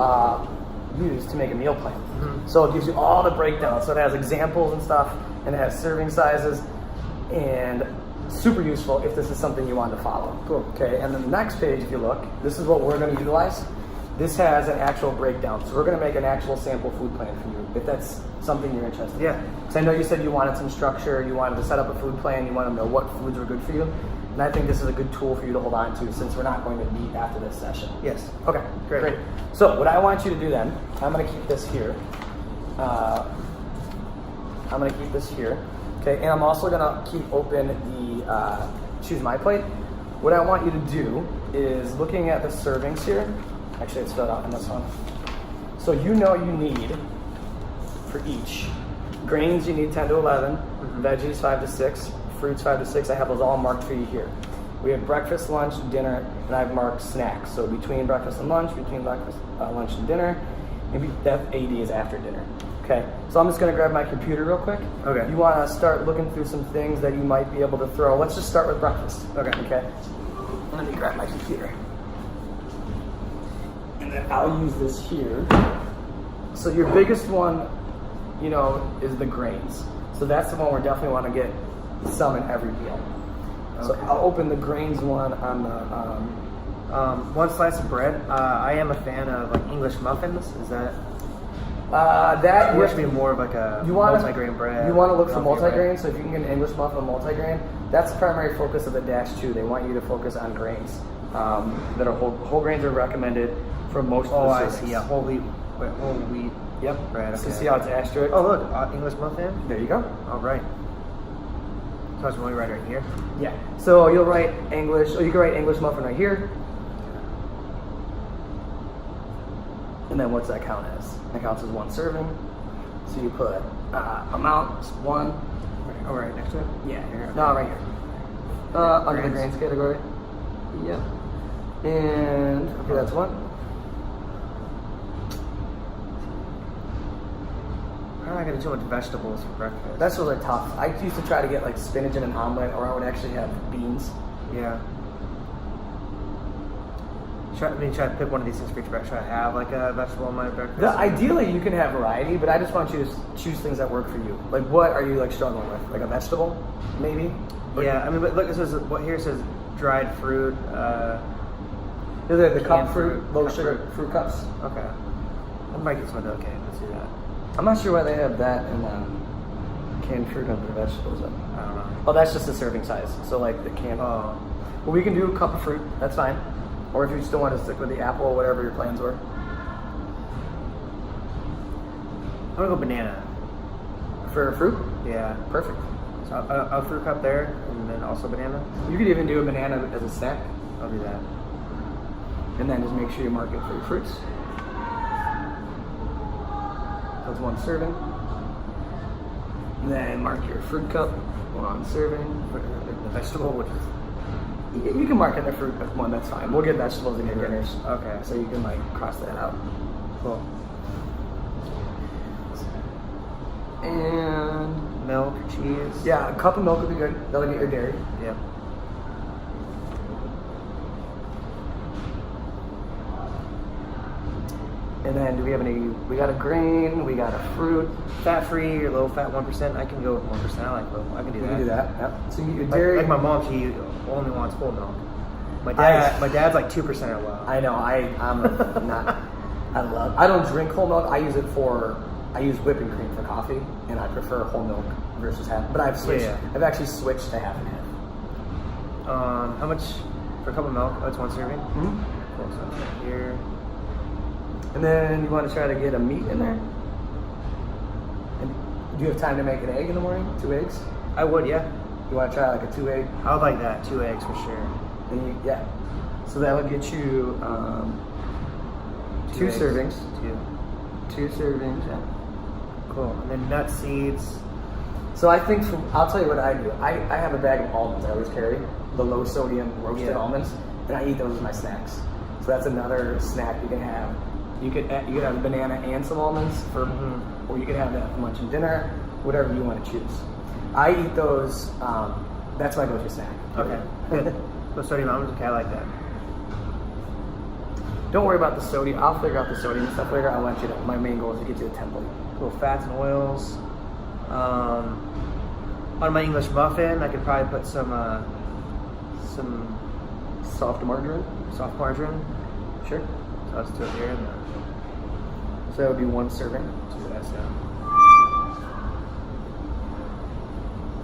use to make a meal plan. So it gives you all the breakdowns. So it has examples and stuff, and it has serving sizes, and super useful if this is something you want to follow. Cool. Okay, and then the next page, if you look, this is what we're going to utilize. This has an actual breakdown. So we're going to make an actual sample food plan for you, if that's something you're interested in. Yeah. So I know you said you wanted some structure, you wanted to set up a food plan, you want to know what foods were good for you. And I think this is a good tool for you to hold on to since we're not going to meet after this session. Yes. Okay, Great. So what I want you to do then, I'm going to keep this here. Okay, and I'm also going to keep open the Choose My Plate. What I want you to do is looking at the servings here. Actually, it's filled out in this one. So you know you need, for each, grains you need 10 to 11, veggies 5 to 6, fruits 5 to 6. I have those all marked for you here. We have breakfast, lunch, dinner, and I've marked snacks. So between breakfast and lunch, between breakfast, lunch and dinner, maybe that AD is after dinner. Okay, so I'm just gonna grab my computer real quick. Okay. You wanna start looking through some things that you might be able to throw. Let's just start with breakfast. Okay. Let me grab my computer. And then I'll use this here. So your biggest one, is the grains. So that's the one we definitely want to get some in every meal. So Okay. I'll open the grains one on the. One slice of bread. I am a fan of like English muffins. Is that? That It should be more of like a multi-grain bread. You want to look for Healthy bread. multi-grain. So if you can get an English muffin multi-grain, that's the primary focus of the -2. They want you to focus on grains that are whole grains are recommended for most. Oh, of the I servings. see. Yeah, whole wheat. Yep. Bread. So Okay. see how it's asterisk? Oh, look, English muffin. There you go. All right. So it's really right here. Yeah. So you'll write English, or you can write English muffin right here. And then what's that count as? That counts as 1 serving. So you put amount 1. Oh, right next to it. Yeah. Here. No, right here. Under the grains category. Yep. And okay, that's 1. I'm not gonna do too much vegetables for breakfast. Vegetables are tough. I used to try to get like spinach in an omelet, or I would actually have beans. Yeah. Try to pick one of these things for each breakfast. Should I have like a vegetable in my breakfast? Ideally, you can have variety, but I just want you to choose things that work for you. Like, what are you like struggling with? Like a vegetable, maybe? Yeah, I mean, but look, this is what here says dried fruit. The cup Canned fruit, fruit, low cup sugar fruit cups. Okay. I might get some. Okay, let's do that. I'm not sure why they have that and canned fruit under vegetables. I don't know. Oh, that's just the serving size. So like the canned. Oh, Well, we can do a cup of fruit. That's fine. Or if you still want to stick with the apple, or whatever your plans were. I'm gonna go banana. For fruit, Yeah. perfect. So a fruit cup there, and then also banana. You could even do a banana as a snack, I'll do that. and then just make sure you mark it for your fruits. That's 1 serving. And then mark your fruit cup, 1 serving. The vegetable, which is You can mark in the fruit one, that's fine. We'll get vegetables in your dinners. okay. So you can like cross that out. Cool. And Milk, cheese. yeah, a cup of milk would be good. That'll get your dairy. Yep. And then do we have any, we got a grain, we got a fruit. Fat free or low fat 1%. I can go with 1%. I like low. I can do You that. can do that, yep. So you get your Like, dairy. like my mom, she only wants whole milk. My dad's like 2% or low. I know, I'm not, I don't drink whole milk. I use whipping cream for coffee, and I prefer whole milk versus half. But I've switched, Yeah. I've actually switched to half and half. How much For a cup of milk, oh, it's 1 serving? Mm-hmm. Cool, so it's right here. And then you want to try to get a meat in there. And do you have time to make an egg in the morning? 2 eggs? I would, yeah. You want to try like a 2 egg? I would like that, 2 eggs for sure. And you, yeah. So that would get you 2 eggs. servings. 2. 2 servings, yeah. Cool. And then nut seeds. So I think I'll tell you what I do. I have a bag of almonds I always carry, the low sodium roasted almonds, and I eat those as my snacks. So that's another snack you can have. You could have a banana and some almonds or you could have that for lunch and dinner, whatever you want to choose. I eat those. That's my go-to snack. Okay. Good. Low sodium almonds. Okay, I like that. Don't worry about the sodium. I'll figure out the sodium and stuff later. I want you to. My main goal is to get you the template. Cool. Fats and oils. On my English muffin, I could probably put some Soft margarine. soft margarine. Sure. So let's do it here. And So that would be 1 serving. let's do that stuff.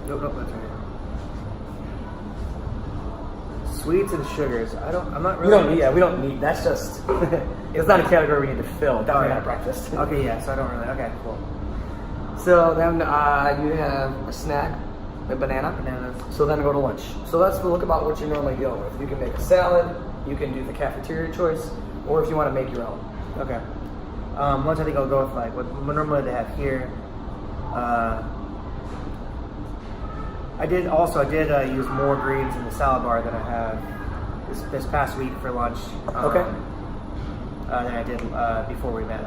Nope, that's right. Sweets and sugars. I'm not really. We don't need. That's just. It's not a category we need to fill. Definitely not breakfast. Okay, yeah. So I don't really. Okay, cool. So then you have a snack, a banana. Bananas. So then go to lunch. So let's look about what you normally go with. You can make a salad. You can do the cafeteria choice, or if you want to make your own. Okay. Lunch, I think I'll go with like what normally they have here. I did use more greens in the salad bar than I have this past week for lunch. Okay. Than I did before we met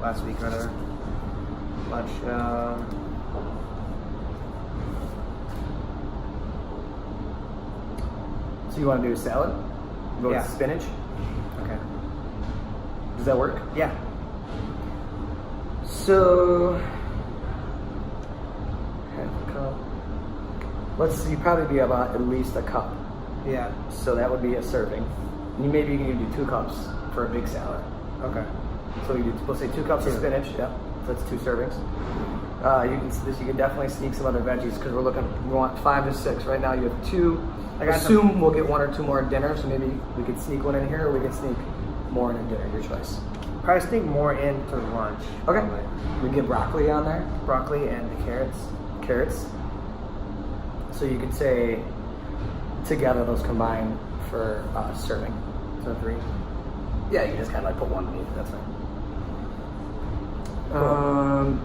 last week or whatever. Lunch. So you want to do a salad? Go Yeah. with spinach. Okay. Does that work? Yeah. So half a cup. Let's see, probably be about at least a cup. Yeah. So that would be a serving. Maybe you can even do 2 cups for a big salad. Okay. So you do, we'll say 2 cups of spinach. Yeah, so that's 2 servings. You can definitely sneak some other veggies because we want 5 to 6. Right now you have 2. I assume we'll get 1 or 2 more at dinner, so maybe we could sneak 1 in here, or we could sneak more in at dinner. Your choice. Probably sneak more into lunch. Okay. Probably. We get broccoli on there. Broccoli and the carrots. Carrots. So you could say together those combine for serving. So 3. Yeah, you just kind of like put 1 in each. That's fine. Cool.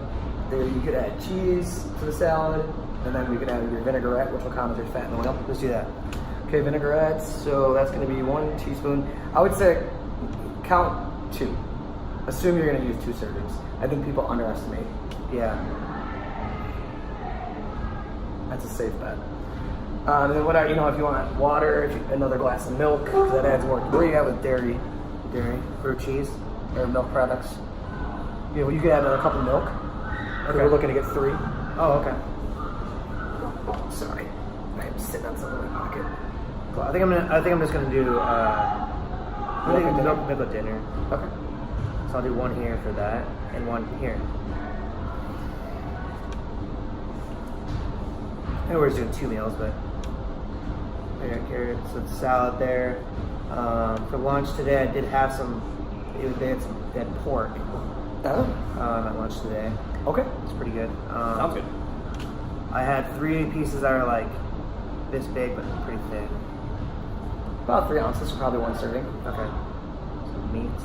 There you could add cheese to the salad, and then we could add your vinaigrette, which will count as your fat and oil. Let's do that. Okay, vinaigrette. So that's going to be 1 teaspoon. I would say count 2. Assume you're going to use 2 servings. I think people underestimate. Yeah. That's a safe bet. And then whatever, if you want water, another glass of milk, 'cause that adds more. What do you have with dairy? Fruit cheese. Or milk products? Yeah, well, you could add another cup of milk. Okay. We're looking to get 3. Oh, okay. Sorry, I'm sitting on something in my pocket. Cool. I think I'm just gonna do milk at dinner. Okay. So I'll do 1 here for that and 1 here. I know we're just doing 2 meals, but I got carrots, so it's salad there. For lunch today, I did have they had pork Oh. at lunch today. Okay. It's pretty good. Sounds good. I had 3 pieces that are like this big, but pretty thin. About 3 ounces, so probably 1 serving. Okay. Some meats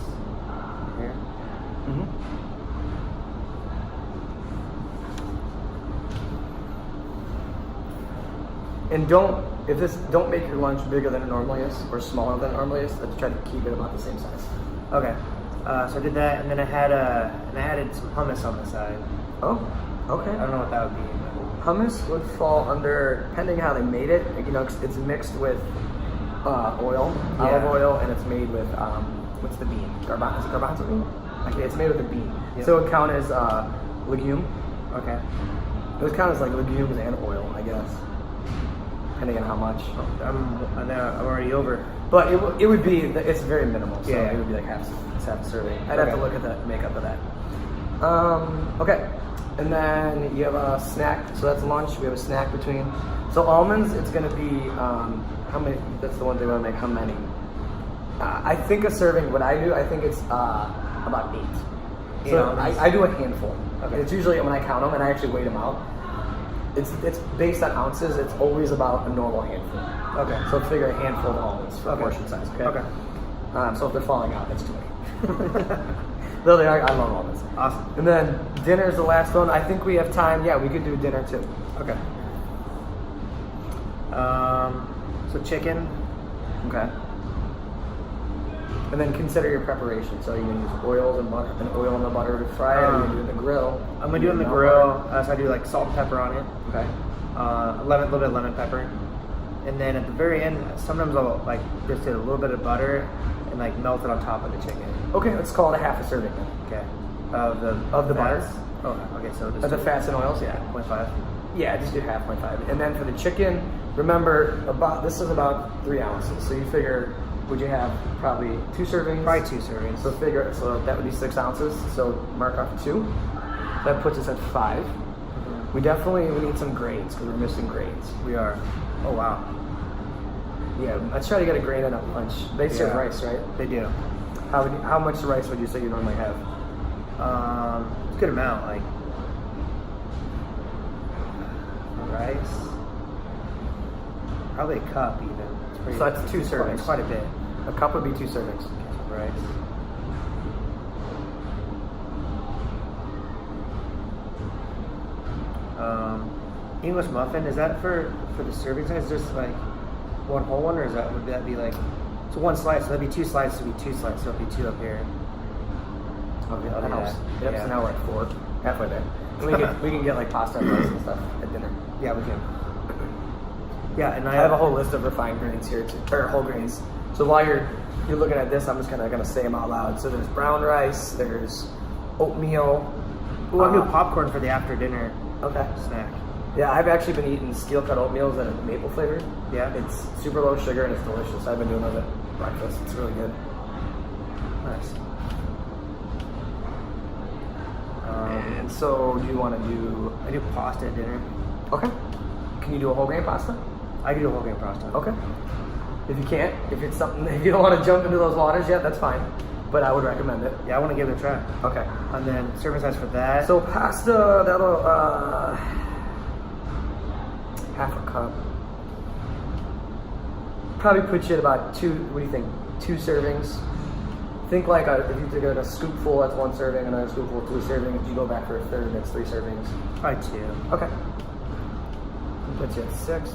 here. Mm-hmm. And don't make your lunch bigger than it normally is or smaller than it normally is. Let's try to keep it about the same size. Okay. So I did that, and then I added some hummus on the side. Oh, okay. I don't know what that would be. Hummus would fall under, depending how they made it. It's mixed with oil, olive oil, and it's made with what's the bean? Garbanzo. Is it garbanzo bean? Okay, it's made with a bean. Yep. So it would count as legume. Okay. It would count as like legumes and oil, I guess, depending on how much. I'm already over. But it would be, it's very minimal, so Yeah. it would be like half a serving. I'd have to Okay. look at the makeup of that. Okay, And then you have a snack, so that's lunch. We have a snack between. So almonds, it's gonna be, how many, that's the one thing I wanna make, how many? I think a serving, what I do, I think it's about 8. So I do a handful. Okay. It's usually when I count them and I actually weigh them out. It's based on ounces. It's always about a normal handful. Okay. So figure a handful of almonds for portion size. Okay. Okay. So if they're falling out, that's too many. Though they are, I love almonds. Awesome. And then dinner is the last one. I think we have time. Yeah, we could do dinner too. Okay. So chicken. Okay. And then consider your preparation. So you can use oils and butter, and oil and the butter to fry it. Or you can do it in the grill. I'm gonna do it in the grill. So I do like salt and pepper on it. Okay. A little bit of lemon pepper, and then at the very end, sometimes I'll like just do a little bit of butter and like melt it on top of the chicken. Okay, let's call it a half a serving then. Okay. Of the butter? fats? Oh, okay. So just Of the fats and oils, yeah. 0.5. Yeah, just do half 0.5. And then for the chicken, remember this is about 3 ounces. So you figure, would you have probably 2 servings? Probably 2 servings. So that would be 6 ounces. So mark off 2. That puts us at 5. We need some grains because we're missing grains. We are. Oh wow. Yeah, let's try to get a grain in a lunch. They serve rice, right? They do. How much rice would you say you normally have? It's a good amount. Like rice, probably a cup even. It's pretty, So that's 2 servings. It's quite a bit. A cup would be 2 servings. Rice. English muffin, is that for the serving size? Just like one whole one, or would that be like, so 1 slice? So that'd be 2 slices. It'd be 2 slices. So it'd be 2 up here. Okay, I'll that do helps. that. Yep, Yeah. so now we're at 4, halfway there. And we can get like pasta and rice and stuff at dinner. Yeah, we can. Yeah, and I have a whole list of refined grains here, or whole grains. So while you're looking at this, I'm just gonna say them out loud. So there's brown rice, there's oatmeal. Ooh, I'm doing popcorn for the after dinner Okay. snack. Yeah, I've actually been eating steel cut oatmeals that are maple flavored. Yeah. It's super low sugar and it's delicious. I've been doing those at breakfast. It's really good. Nice. And so do you want to do? I do pasta at dinner. Okay. Can you do a whole grain pasta? I can do a whole grain pasta. Okay. If you can't, if you don't want to jump into those waters yet, that's fine. But I would recommend it. Yeah, I want to give it a try. Okay. And then serving size for that. So pasta, that'll half a cup. Probably put you at about 2. What do you think? 2 servings. Think like if you take a scoopful, that's 1 serving. Another scoopful, 2 servings. If you go back for a third, that's 3 servings. Probably 2. Okay. Put you at 6.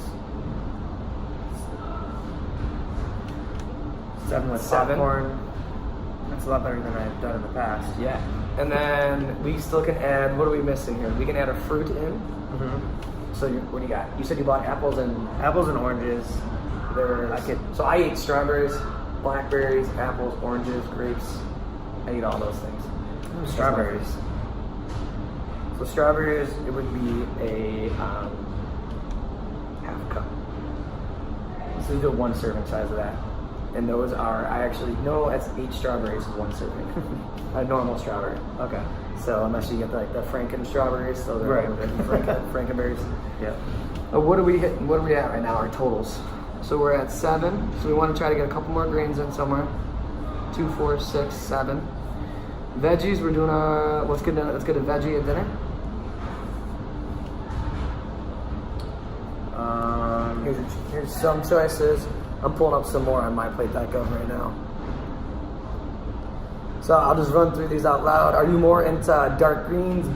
7 with 7. popcorn. That's a lot better than I've done in the past. Yeah. And then we still can add. What are we missing here? We can add a fruit in. Mm-hmm. So what do you got? You said you bought apples and Apples and oranges. So I ate strawberries, blackberries, apples, oranges, grapes. I eat all those things. Strawberries. So strawberries, it would be a half a cup. So you do 1 serving size of that. And those are, that's 8 strawberries is 1 serving. A normal strawberry. Okay. So unless you get the Franken strawberries, so they're Frankenberries. Yeah. What are we at right now? Our totals. So we're at 7. So we want to try to get a couple more grains in somewhere. 2, 4, 6, 7. Veggies, we're doing let's get a veggie at dinner. Here's some choices. I'm pulling up some more on myplate.gov right now. So I'll just run through these out loud. Are you more into dark greens,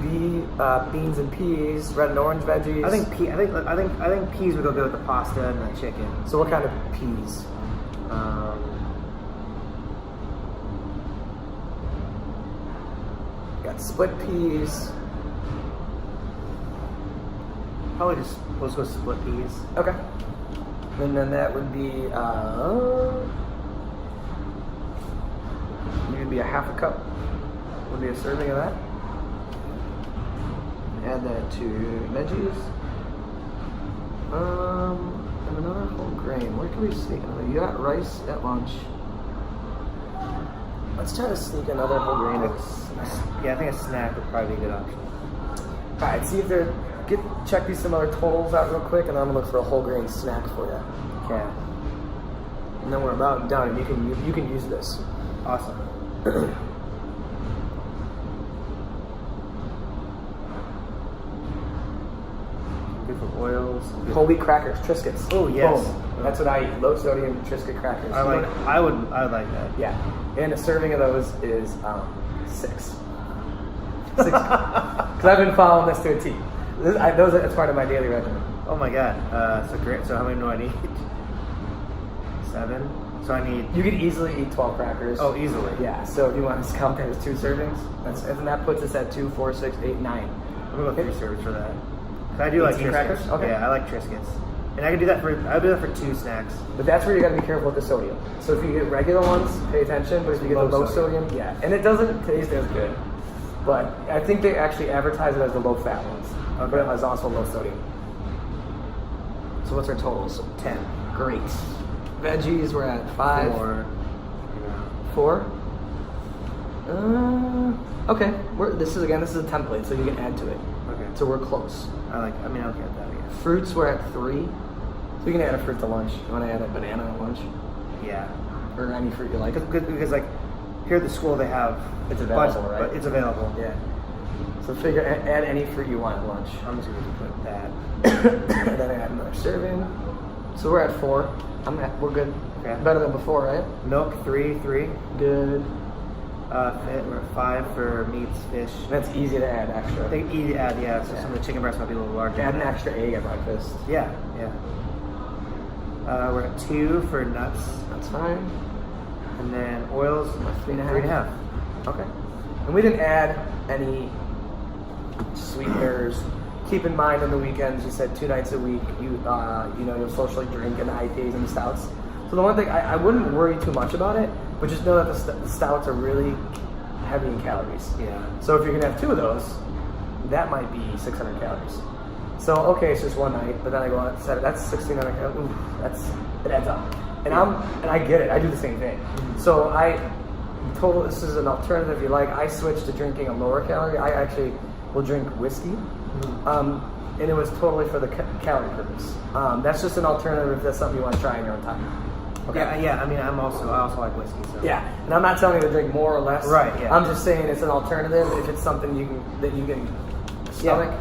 beans and peas, red and orange veggies? I think peas would go good with the pasta and the chicken. So what kind of peas? Got split peas. Probably just let's go split peas. Okay. And then that would be maybe a half a cup would be a serving of that. Add that to veggies. And another whole grain. Where can we sneak another? You got rice at lunch. Let's try to sneak another whole grain. Yeah, I think a snack would probably be a good option. All right, see if they're check these some other totals out real quick, and I'm gonna look for a whole grain snack for you. Okay. And then we're about done, and you can use this. Awesome. Good for oils. Whole wheat crackers, Triscuits. Oh, yes. Boom. That's what I eat. Low sodium Triscuit crackers. I would like that. Yeah, and a serving of those is 6. Because I've been following this to a T. That's part of my daily regimen. Oh my god. So great. So how many do I need? 7. So I need. You could easily eat 12 crackers. Oh, easily. Yeah. So if you want to count that as 2 servings, and that puts us at 2, 4, 6, 8, 9. I'm gonna go 3 servings for that. I do like 18 Triscuits. crackers? Okay. Yeah, I like Triscuits. And I could do that I'll do that for 2 snacks. But that's where you got to be careful with the sodium. So if you get regular ones, pay attention. But if you get the low sodium, yeah, and it doesn't taste as good. But I think they actually advertise it as the low fat ones. Okay. But it has also low sodium. So what's our totals? 10. Great. Veggies, we're at 5. 4. 4? Okay. This is a template, so you can add to it. Okay. So we're close. I don't care that. Yeah. Fruits, we're at 3. So you can add a fruit to lunch. You want to add a banana to lunch? Yeah. Or any fruit you like. Because like here at the school they have It's available, right? But it's available. Yeah. So add any fruit you want at lunch. I'm just gonna put that. And then add another serving. So we're at 4. We're good. Okay. Better than before, right? Milk 3. Good. We're at 5 for meats, fish. That's easy to add extra. They easy to add, yeah. So some of the chicken breasts might be a little larger. Add an extra egg at breakfast. Yeah. We're at 2 for nuts, That's fine. and then oils 3.5. Okay. And we didn't add any sweeteners. Keep in mind on the weekends, you said 2 nights a week, you'll socially drink in the IPAs and the stouts. So the one thing, I wouldn't worry too much about it, but just know that the stouts are really heavy in calories. Yeah. So if you're gonna have 2 of those, that might be 600 calories. So okay, it's just one night, but then I go out and set it. That's 1,600 calories. Ooh, it adds up. And I get it. I do the same thing. So this is an alternative if you like. I switched to drinking a lower calorie. I actually will drink whiskey, and it was totally for the calorie purpose. That's just an alternative if that's something you want to try in your own time. Okay. Yeah. I mean, I also like whiskey. So. Yeah, and I'm not telling you to drink more or less. Right. Yeah. I'm just saying it's an alternative. If it's something that you can stomach,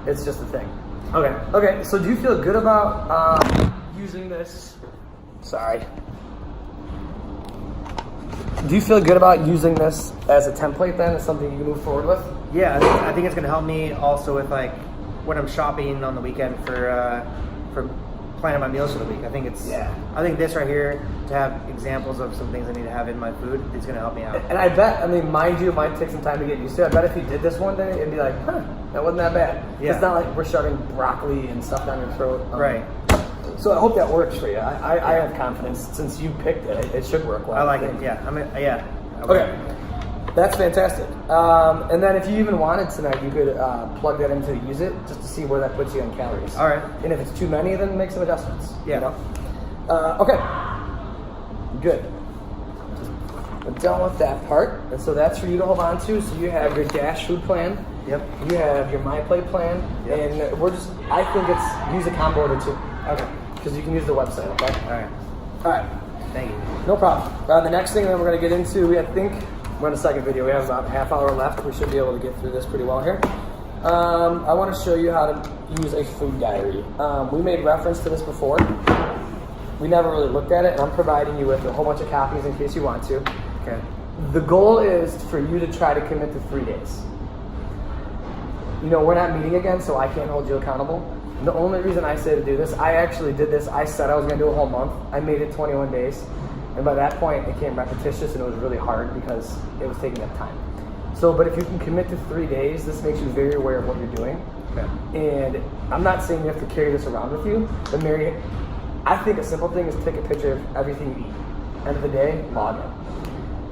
it's just a thing. Okay. So do you feel good about using this? Sorry. Do you feel good about using this as a template then? As something you can move forward with? Yeah, I think it's gonna help me also with like when I'm shopping on the weekend for planning my meals for the week. I think I think this right here to have examples of some things I need to have in my food is gonna help me out. And I bet, mind you, it might take some time to get used to. I bet if you did this one day, it'd be like, that wasn't that bad. Yeah. It's not like we're shoving broccoli and stuff down your throat. Right. So I hope that works for you. I have confidence since you picked it. It should work well. I like it. Yeah. Okay. That's fantastic. And then if you even wanted tonight, you could plug that in to use it just to see where that puts you on calories. All right. And if it's too many, then make some adjustments. Yeah. Okay. Good. We're done with that part. And so that's for you to hold on to. So you have your Dash food plan. Yep. You have your My Plate plan. Yep. And I think it's use a combo of the 2. Okay. Because you can use the website, okay? All right. Thank you. No problem. The next thing that we're going to get into, we're on the second video. We have about a half hour left. We should be able to get through this pretty well here. I want to show you how to use a food diary. We made reference to this before. We never really looked at it, and I'm providing you with a whole bunch of copies in case you want to. Okay. The goal is for you to try to commit to 3 days. We're not meeting again, so I can't hold you accountable. The only reason I say to do this, I actually did this. I said I was going to do a whole month. I made it 21 days. And by that point, it became repetitious and it was really hard because it was taking up time. But if you can commit to 3 days, this makes you very aware of what you're doing. Okay. And I'm not saying you have to carry this around with you, but I think a simple thing is take a picture of everything you eat. End of the day, log it.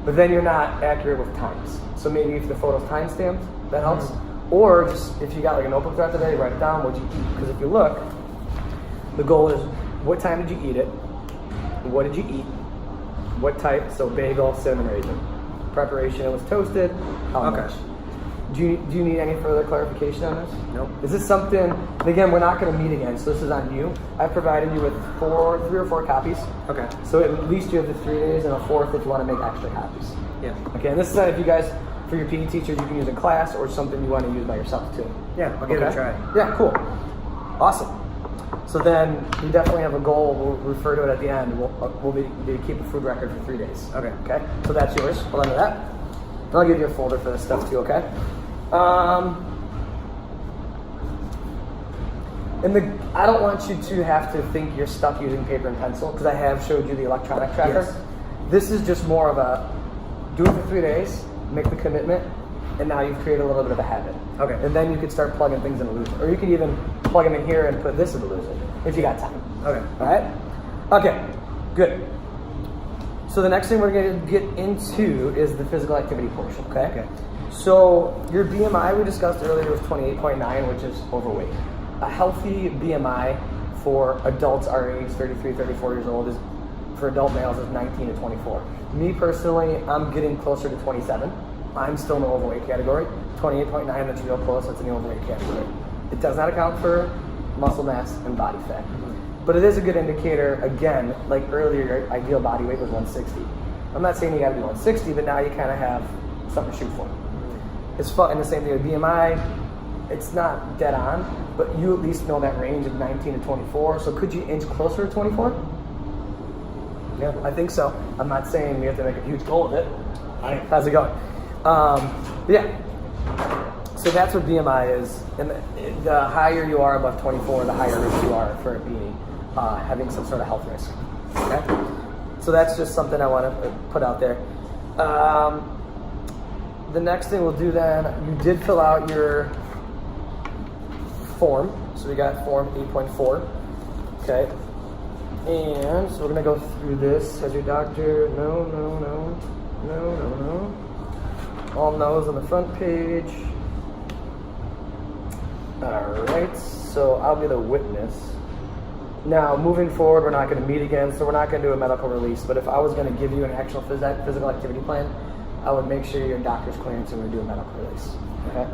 But then you're not accurate with times. So maybe if the photo's time-stamped, that helps. Mm-hmm. Or just if you got like a notebook throughout the day, write it down, what you eat. Because if you look, the goal is what time did you eat it? What did you eat? What type? So bagel, cinnamon raisin. Preparation, it was toasted. How much? Do you need any further clarification on this? Nope. Is this something, and again, we're not going to meet again, so this is on you. I've provided you with 3 or 4 copies. Okay. So at least you have the 3 days and a 4th if you want to make extra copies. Yeah. Okay, and this is if you guys, for your PE teachers, you can use in class or something you want to use by yourself too. Yeah, I'll give it a try. Yeah, cool. Awesome. So then we definitely have a goal. We'll refer to it at the end. We'll be to keep a food record for 3 days. Okay. Okay. So that's yours. Hold on to that. And I'll give you a folder for this stuff too. Okay. I don't want you to have to think you're stuck using paper and pencil because I have showed you the electronic tracker. Yes. This is just more of a do it for 3 days, make the commitment, and now you've created a little bit of a habit. Okay. And then you could start plugging things in Lose It. Or you can even plug them in here and put this in Lose It if you got time. Okay. All right? Okay, good. So the next thing we're going to get into is the physical activity portion, okay? Okay. So your BMI we discussed earlier was 28.9, which is overweight. A healthy BMI for adults our age, 33, 34 years old, is for adult males is 19 to 24. Me personally, I'm getting closer to 27. I'm still in the overweight category. 28.9, that's real close, that's in the overweight category. It does not account for muscle mass and body fat. But it is a good indicator, again, like earlier, your ideal body weight was 160. I'm not saying you gotta be 160, but now you kind of have something to shoot for. It's fun, and the same thing with BMI, it's not dead on, but you at least know that range of 19 to 24, so could you inch closer to 24? Yeah, I think so. I'm not saying we have to make a huge goal of it. How's it going? Yeah. So that's what BMI is, and the higher you are above 24, the higher risk you are for it being having some sort of health risk. Okay. So that's just something I want to put out there. The next thing we'll do then, you did fill out your form, so we got form 8.4. Okay. And so we're gonna go through this. Has your doctor? No. All no's on the front page. All right. So I'll be the witness. Now, moving forward, we're not going to meet again, so we're not going to do a medical release. But if I was going to give you an actual physical activity plan, I would make sure your doctor's clearance and we do a medical release. Okay.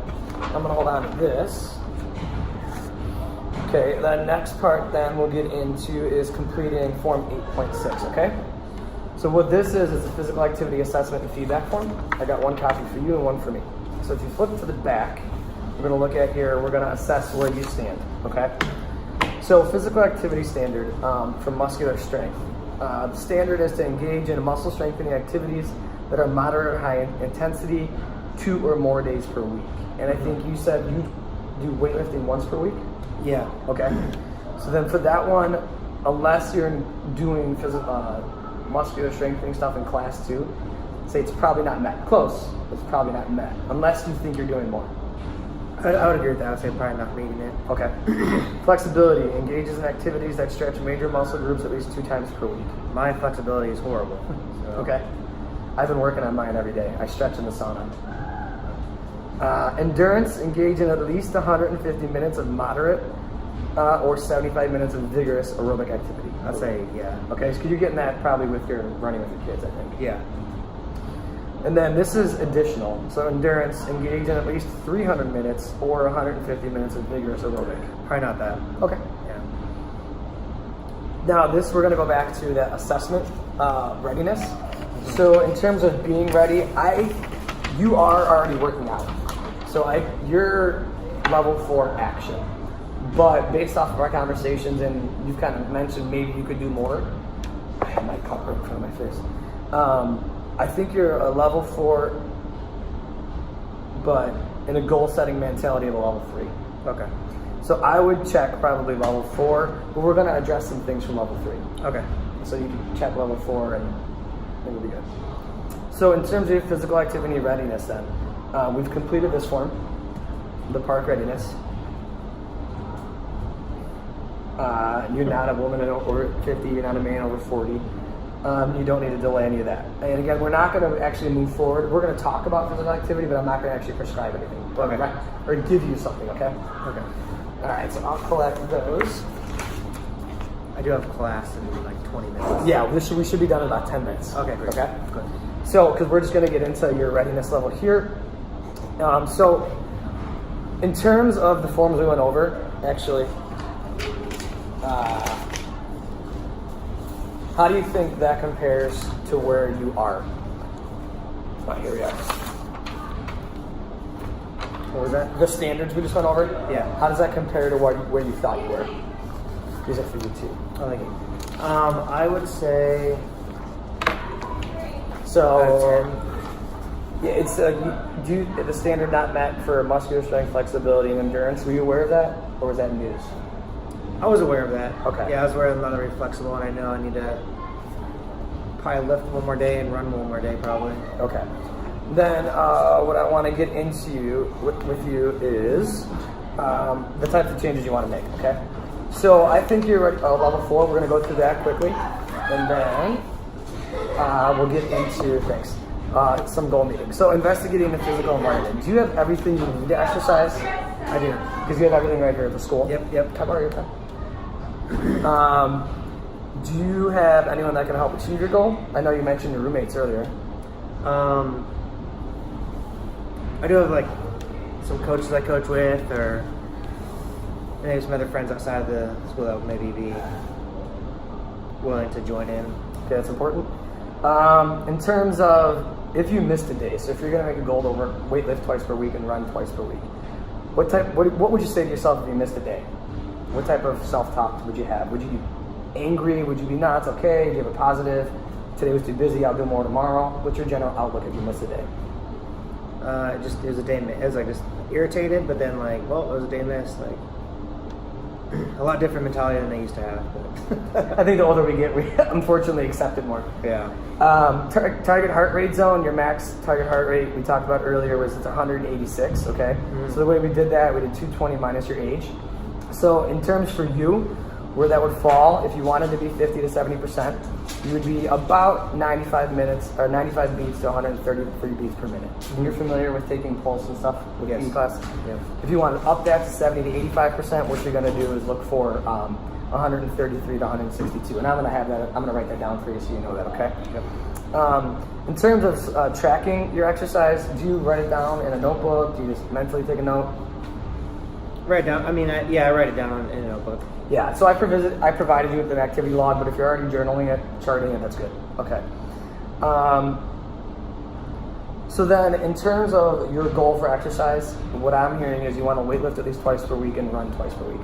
I'm going to hold on to this. Okay, the next part then we'll get into is completing Form 8.6, okay? So what this is a physical activity assessment and feedback form. I got one copy for you and one for me. So if you flip to the back, we're gonna look at here, we're gonna assess where you stand, okay? So physical activity standard for muscular strength. The standard is to engage in muscle strengthening activities that are moderate or high intensity 2 or more days per week. And I think you said you do weightlifting once per week? Yeah. Okay. So then for that one, unless you're doing muscular strengthening stuff in class 2, say it's probably not met. Close. It's probably not met. Unless you think you're doing more. I would agree with that. I would say probably not meeting it. Okay. Flexibility. Engages in activities that stretch major muscle groups at least 2 times per week. My flexibility is horrible. So. Okay. I've been working on mine every day. I stretch in the sauna. Endurance, engage in at least 150 minutes of moderate or 75 minutes of vigorous aerobic activity. I'd say, yeah. Okay, so you're getting that probably with your running with your kids, I think. Yeah. And then this is additional. So endurance, engage in at least 300 minutes or 150 minutes of vigorous aerobic. Probably not that. Okay. Yeah. Now we're going to go back to the assessment readiness. So in terms of being ready, you are already working out. So you're level 4 action. But based off of our conversations, and you've kind of mentioned maybe you could do more. I have my cup right in front of my face. I think you're a level 4, but in a goal-setting mentality of a level 3. Okay. So I would check probably level 4, but we're going to address some things from level 3. Okay. So you can check level 4 and it'll be good. So in terms of your physical activity readiness then, we've completed this form, the park readiness. You're not a woman over 50, you're not a man over 40. You don't need to delay any of that. And again, we're not going to actually move forward. We're going to talk about physical activity, but I'm not going to actually prescribe anything. Okay. Right? Or give you something, okay? Okay. All right, so I'll collect those. I do have class in like 20 minutes. Yeah, we should be done in about 10 minutes. Okay, great. Okay? Good. So, because we're just going to get into your readiness level here. So, in terms of the forms we went over, actually, how do you think that compares to where you are? Here we are. What was that? The standards we just went over? Yeah. How does that compare to where you thought you were? These are for you too. Oh, thank you. I would say. So, yeah, it's the standard not met for muscular strength, flexibility, and endurance. Were you aware of that, or was that news? I was aware of that. Okay. Yeah, I was aware I'm not very flexible, and I know I need to probably lift one more day and run one more day, probably. Okay. Then what I want to get into with you is the types of changes you want to make, okay? So I think you're ready, level 4. We're going to go through that quickly. And then we'll get into, some goal meetings. So investigating the physical environment. Do you have everything you need to exercise? I do. Because you have everything right here at the school? Yep. Come on, your pen. Do you have anyone that can help achieve your goal? I know you mentioned your roommates earlier. I do have like some coaches I coach with, or maybe some other friends outside of the school that would maybe be willing to join in. Okay, that's important. In terms of if you missed a day, so if you're going to make a goal to weight lift twice per week and run twice per week, what would you say to yourself if you missed a day? What type of self-talk would you have? Would you be angry? Would you be, nah, it's okay? Do you have a positive? Today was too busy, I'll do more tomorrow. What's your general outlook if you missed a day? It was a day. It was like just irritated, but then like, well, it was a day missed. Like a lot different mentality than I used to have. But I think the older we get, we unfortunately accept it more. yeah. Target heart rate zone, your max target heart rate we talked about earlier was it's 186, okay? So the way we did that, we did 220 minus your age. So in terms for you, where that would fall, if you wanted to be 50 to 70%, you would be about 95 minutes or 95 beats to 133 beats per minute. And you're familiar with taking pulse and stuff with Yes. PE class? Yep. If you want to up that to 70 to 85%, what you're going to do is look for 133 to 162. And I'm going to have that, I'm going to write that down for you so you know that, okay? Yep. In terms of tracking your exercise, do you write it down in a notebook? Do you just mentally take a note? Write it down. I mean, I write it down in a notebook. Yeah, so I provided you with an activity log, but if you're already journaling it, charting it, that's good. Okay. So then, in terms of your goal for exercise, what I'm hearing is you want to weight lift at least twice per week and run twice per week.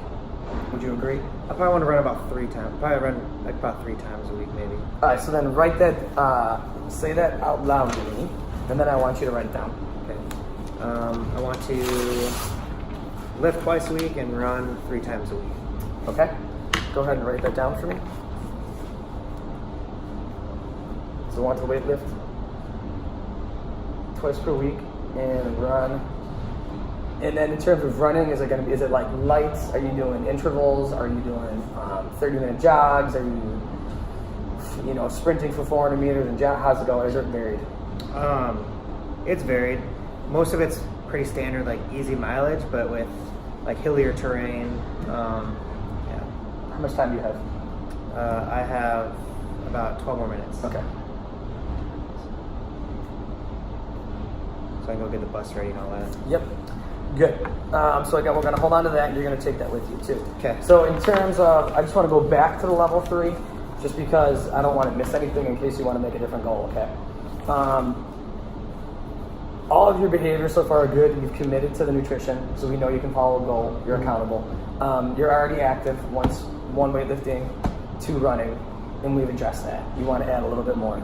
Would you agree? I probably want to run about 3 times. Probably run like about 3 times a week, maybe. All right, so then write that, say that out loud to me, and then I want you to write it down. Okay. I want to lift twice a week and run 3 times a week. Okay? Go ahead and write that down for me. So want to weight lift twice per week and run. And then in terms of running, is it like lights? Are you doing intervals? Are you doing 30-minute jogs? Are you sprinting for 400 meters and how's it going? Is it varied? It's varied. Most of it's pretty standard, like easy mileage, but with like hillier terrain. How much time do you have? I have about 12 more minutes. Okay. So I can go get the bus ready and all that. Yep. Good. So again, we're going to hold on to that, and you're going to take that with you too. Okay. So in terms of, I just want to go back to the level 3, just because I don't want to miss anything in case you want to make a different goal. Okay. All of your behaviors so far are good. You've committed to the nutrition, so we know you can follow a goal. You're accountable. You're already active. 1 weightlifting, 2 running, and we've addressed that. You want to add a little bit more.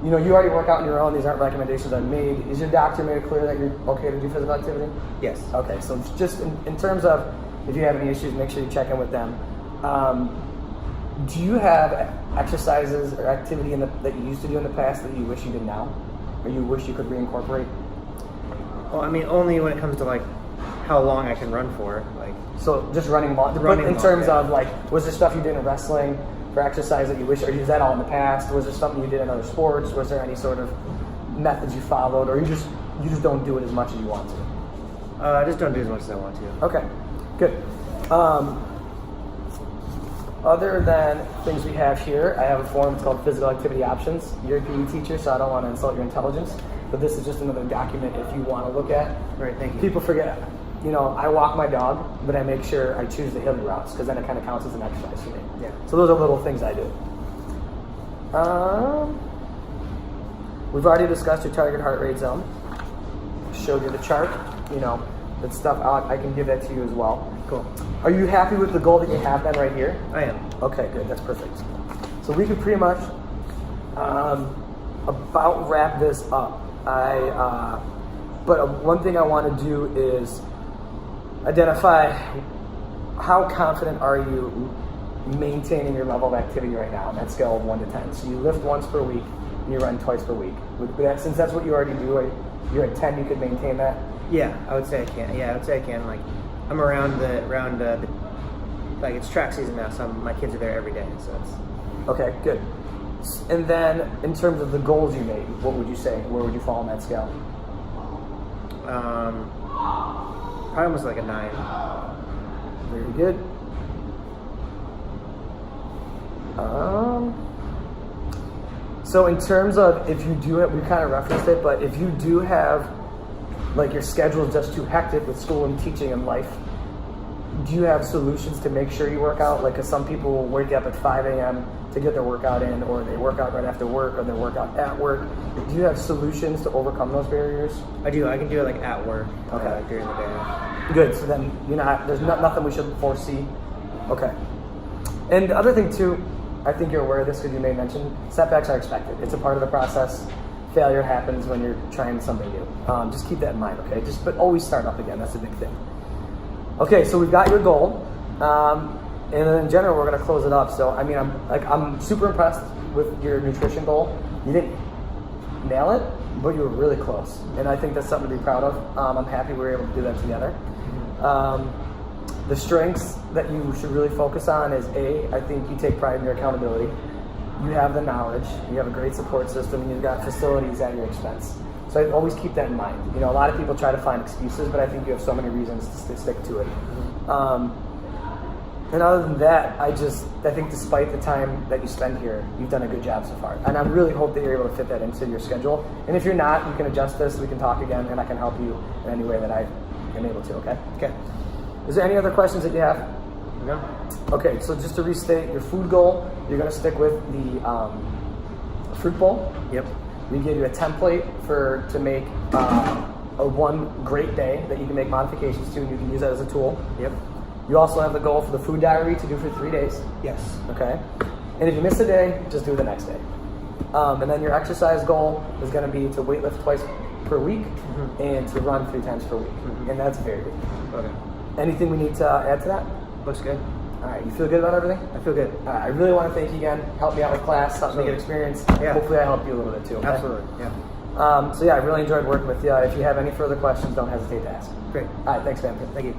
You already work out on your own. These aren't recommendations I've made. Is your doctor made it clear that you're okay to do physical activity? Yes. Okay, so just in terms of if you have any issues, make sure you check in with them. Do you have exercises or activity that you used to do in the past that you wish you did now? Or you wish you could reincorporate? Well, I mean, only when it comes to like how long I can run for. Like, so just running long. Running in long, terms yeah. of like, was there stuff you did in wrestling for exercise that you wish, or is that all in the past? Was there something you did in other sports? Was there any sort of methods you followed, or you just don't do it as much as you want to? I just don't do as much as I want to. Okay, good. Other than things we have here, I have a form. It's called Physical Activity Options. You're a PE teacher, so I don't want to insult your intelligence. but this is just another document if you want to look at. Right, thank you. People forget, you know, I walk my dog, but I make sure I choose the hilly routes because then it kind of counts as an exercise for me. Yeah. So those are little things I do. We've already discussed your target heart rate zone. Showed you the chart, you know, that stuff out. I can give that to you as well. Cool. Are you happy with the goal that you have then right here? I am. Okay, good. That's perfect. So we could pretty much about wrap this up. But one thing I want to do is identify how confident are you maintaining your level of activity right now on that scale of 1 to 10. So you lift once per week and you run twice per week. Since that's what you already do, you're at 10, you could maintain that? Yeah, I would say I can. Yeah, I would say I can. Like, I'm around like it's track season now, so my kids are there every day. So it's Okay, good. And then in terms of the goals you made, what would you say? Where would you fall on that scale? probably almost like a 9. Very good. So in terms of if you do it, we kind of referenced it, but if you do have, like your schedule is just too hectic with school and teaching and life, do you have solutions to make sure you work out? Like, 'cause some people will wake up at 5 a.m. to get their workout in, or they work out right after work, or they work out at work. Do you have solutions to overcome those barriers? I do. I can do it like at work. Okay. During the day. Good. So then there's nothing we should foresee. Okay. And the other thing too, I think you're aware of this because you may mention setbacks are expected. It's a part of the process. Failure happens when you're trying something new. Just keep that in mind, okay? But always start up again. That's a big thing. Okay, so we've got your goal, and then in general we're gonna close it up. So I mean, I'm super impressed with your nutrition goal. You didn't nail it, but you were really close, and I think that's something to be proud of. I'm happy we were able to do that together. The strengths that you should really focus on is I think you take pride in your accountability. You have the knowledge, you have a great support system, and you've got facilities at your expense. So I always keep that in mind. You know, a lot of people try to find excuses, but I think you have so many reasons to stick to it. And other than that, I think despite the time that you spend here, you've done a good job so far. And I really hope that you're able to fit that into your schedule. And if you're not, you can adjust this, we can talk again, and I can help you in any way that I am able to, okay? Okay. Is there any other questions that you have? No. Okay, so just to restate, your food goal, you're gonna stick with the fruit bowl. Yep. We give you a template to make a one great day that you can make modifications to, and you can use that as a tool. Yep. You also have the goal for the food diary to do for 3 days. Yes. Okay? And if you miss a day, just do it the next day. And then your exercise goal is going to be to weightlift twice per week and to run 3 times per week. And that's very good. Okay. Anything we need to add to that? Looks good. All right, you feel good about everything? I feel good. All right, I really want to thank you again. Help me out with class, help me get experience. Yeah. Hopefully I helped you a little bit too. Okay? Absolutely. Yeah. So yeah, I really enjoyed working with you. If you have any further questions, don't hesitate to ask. Great. All right, thanks, man. Thank you.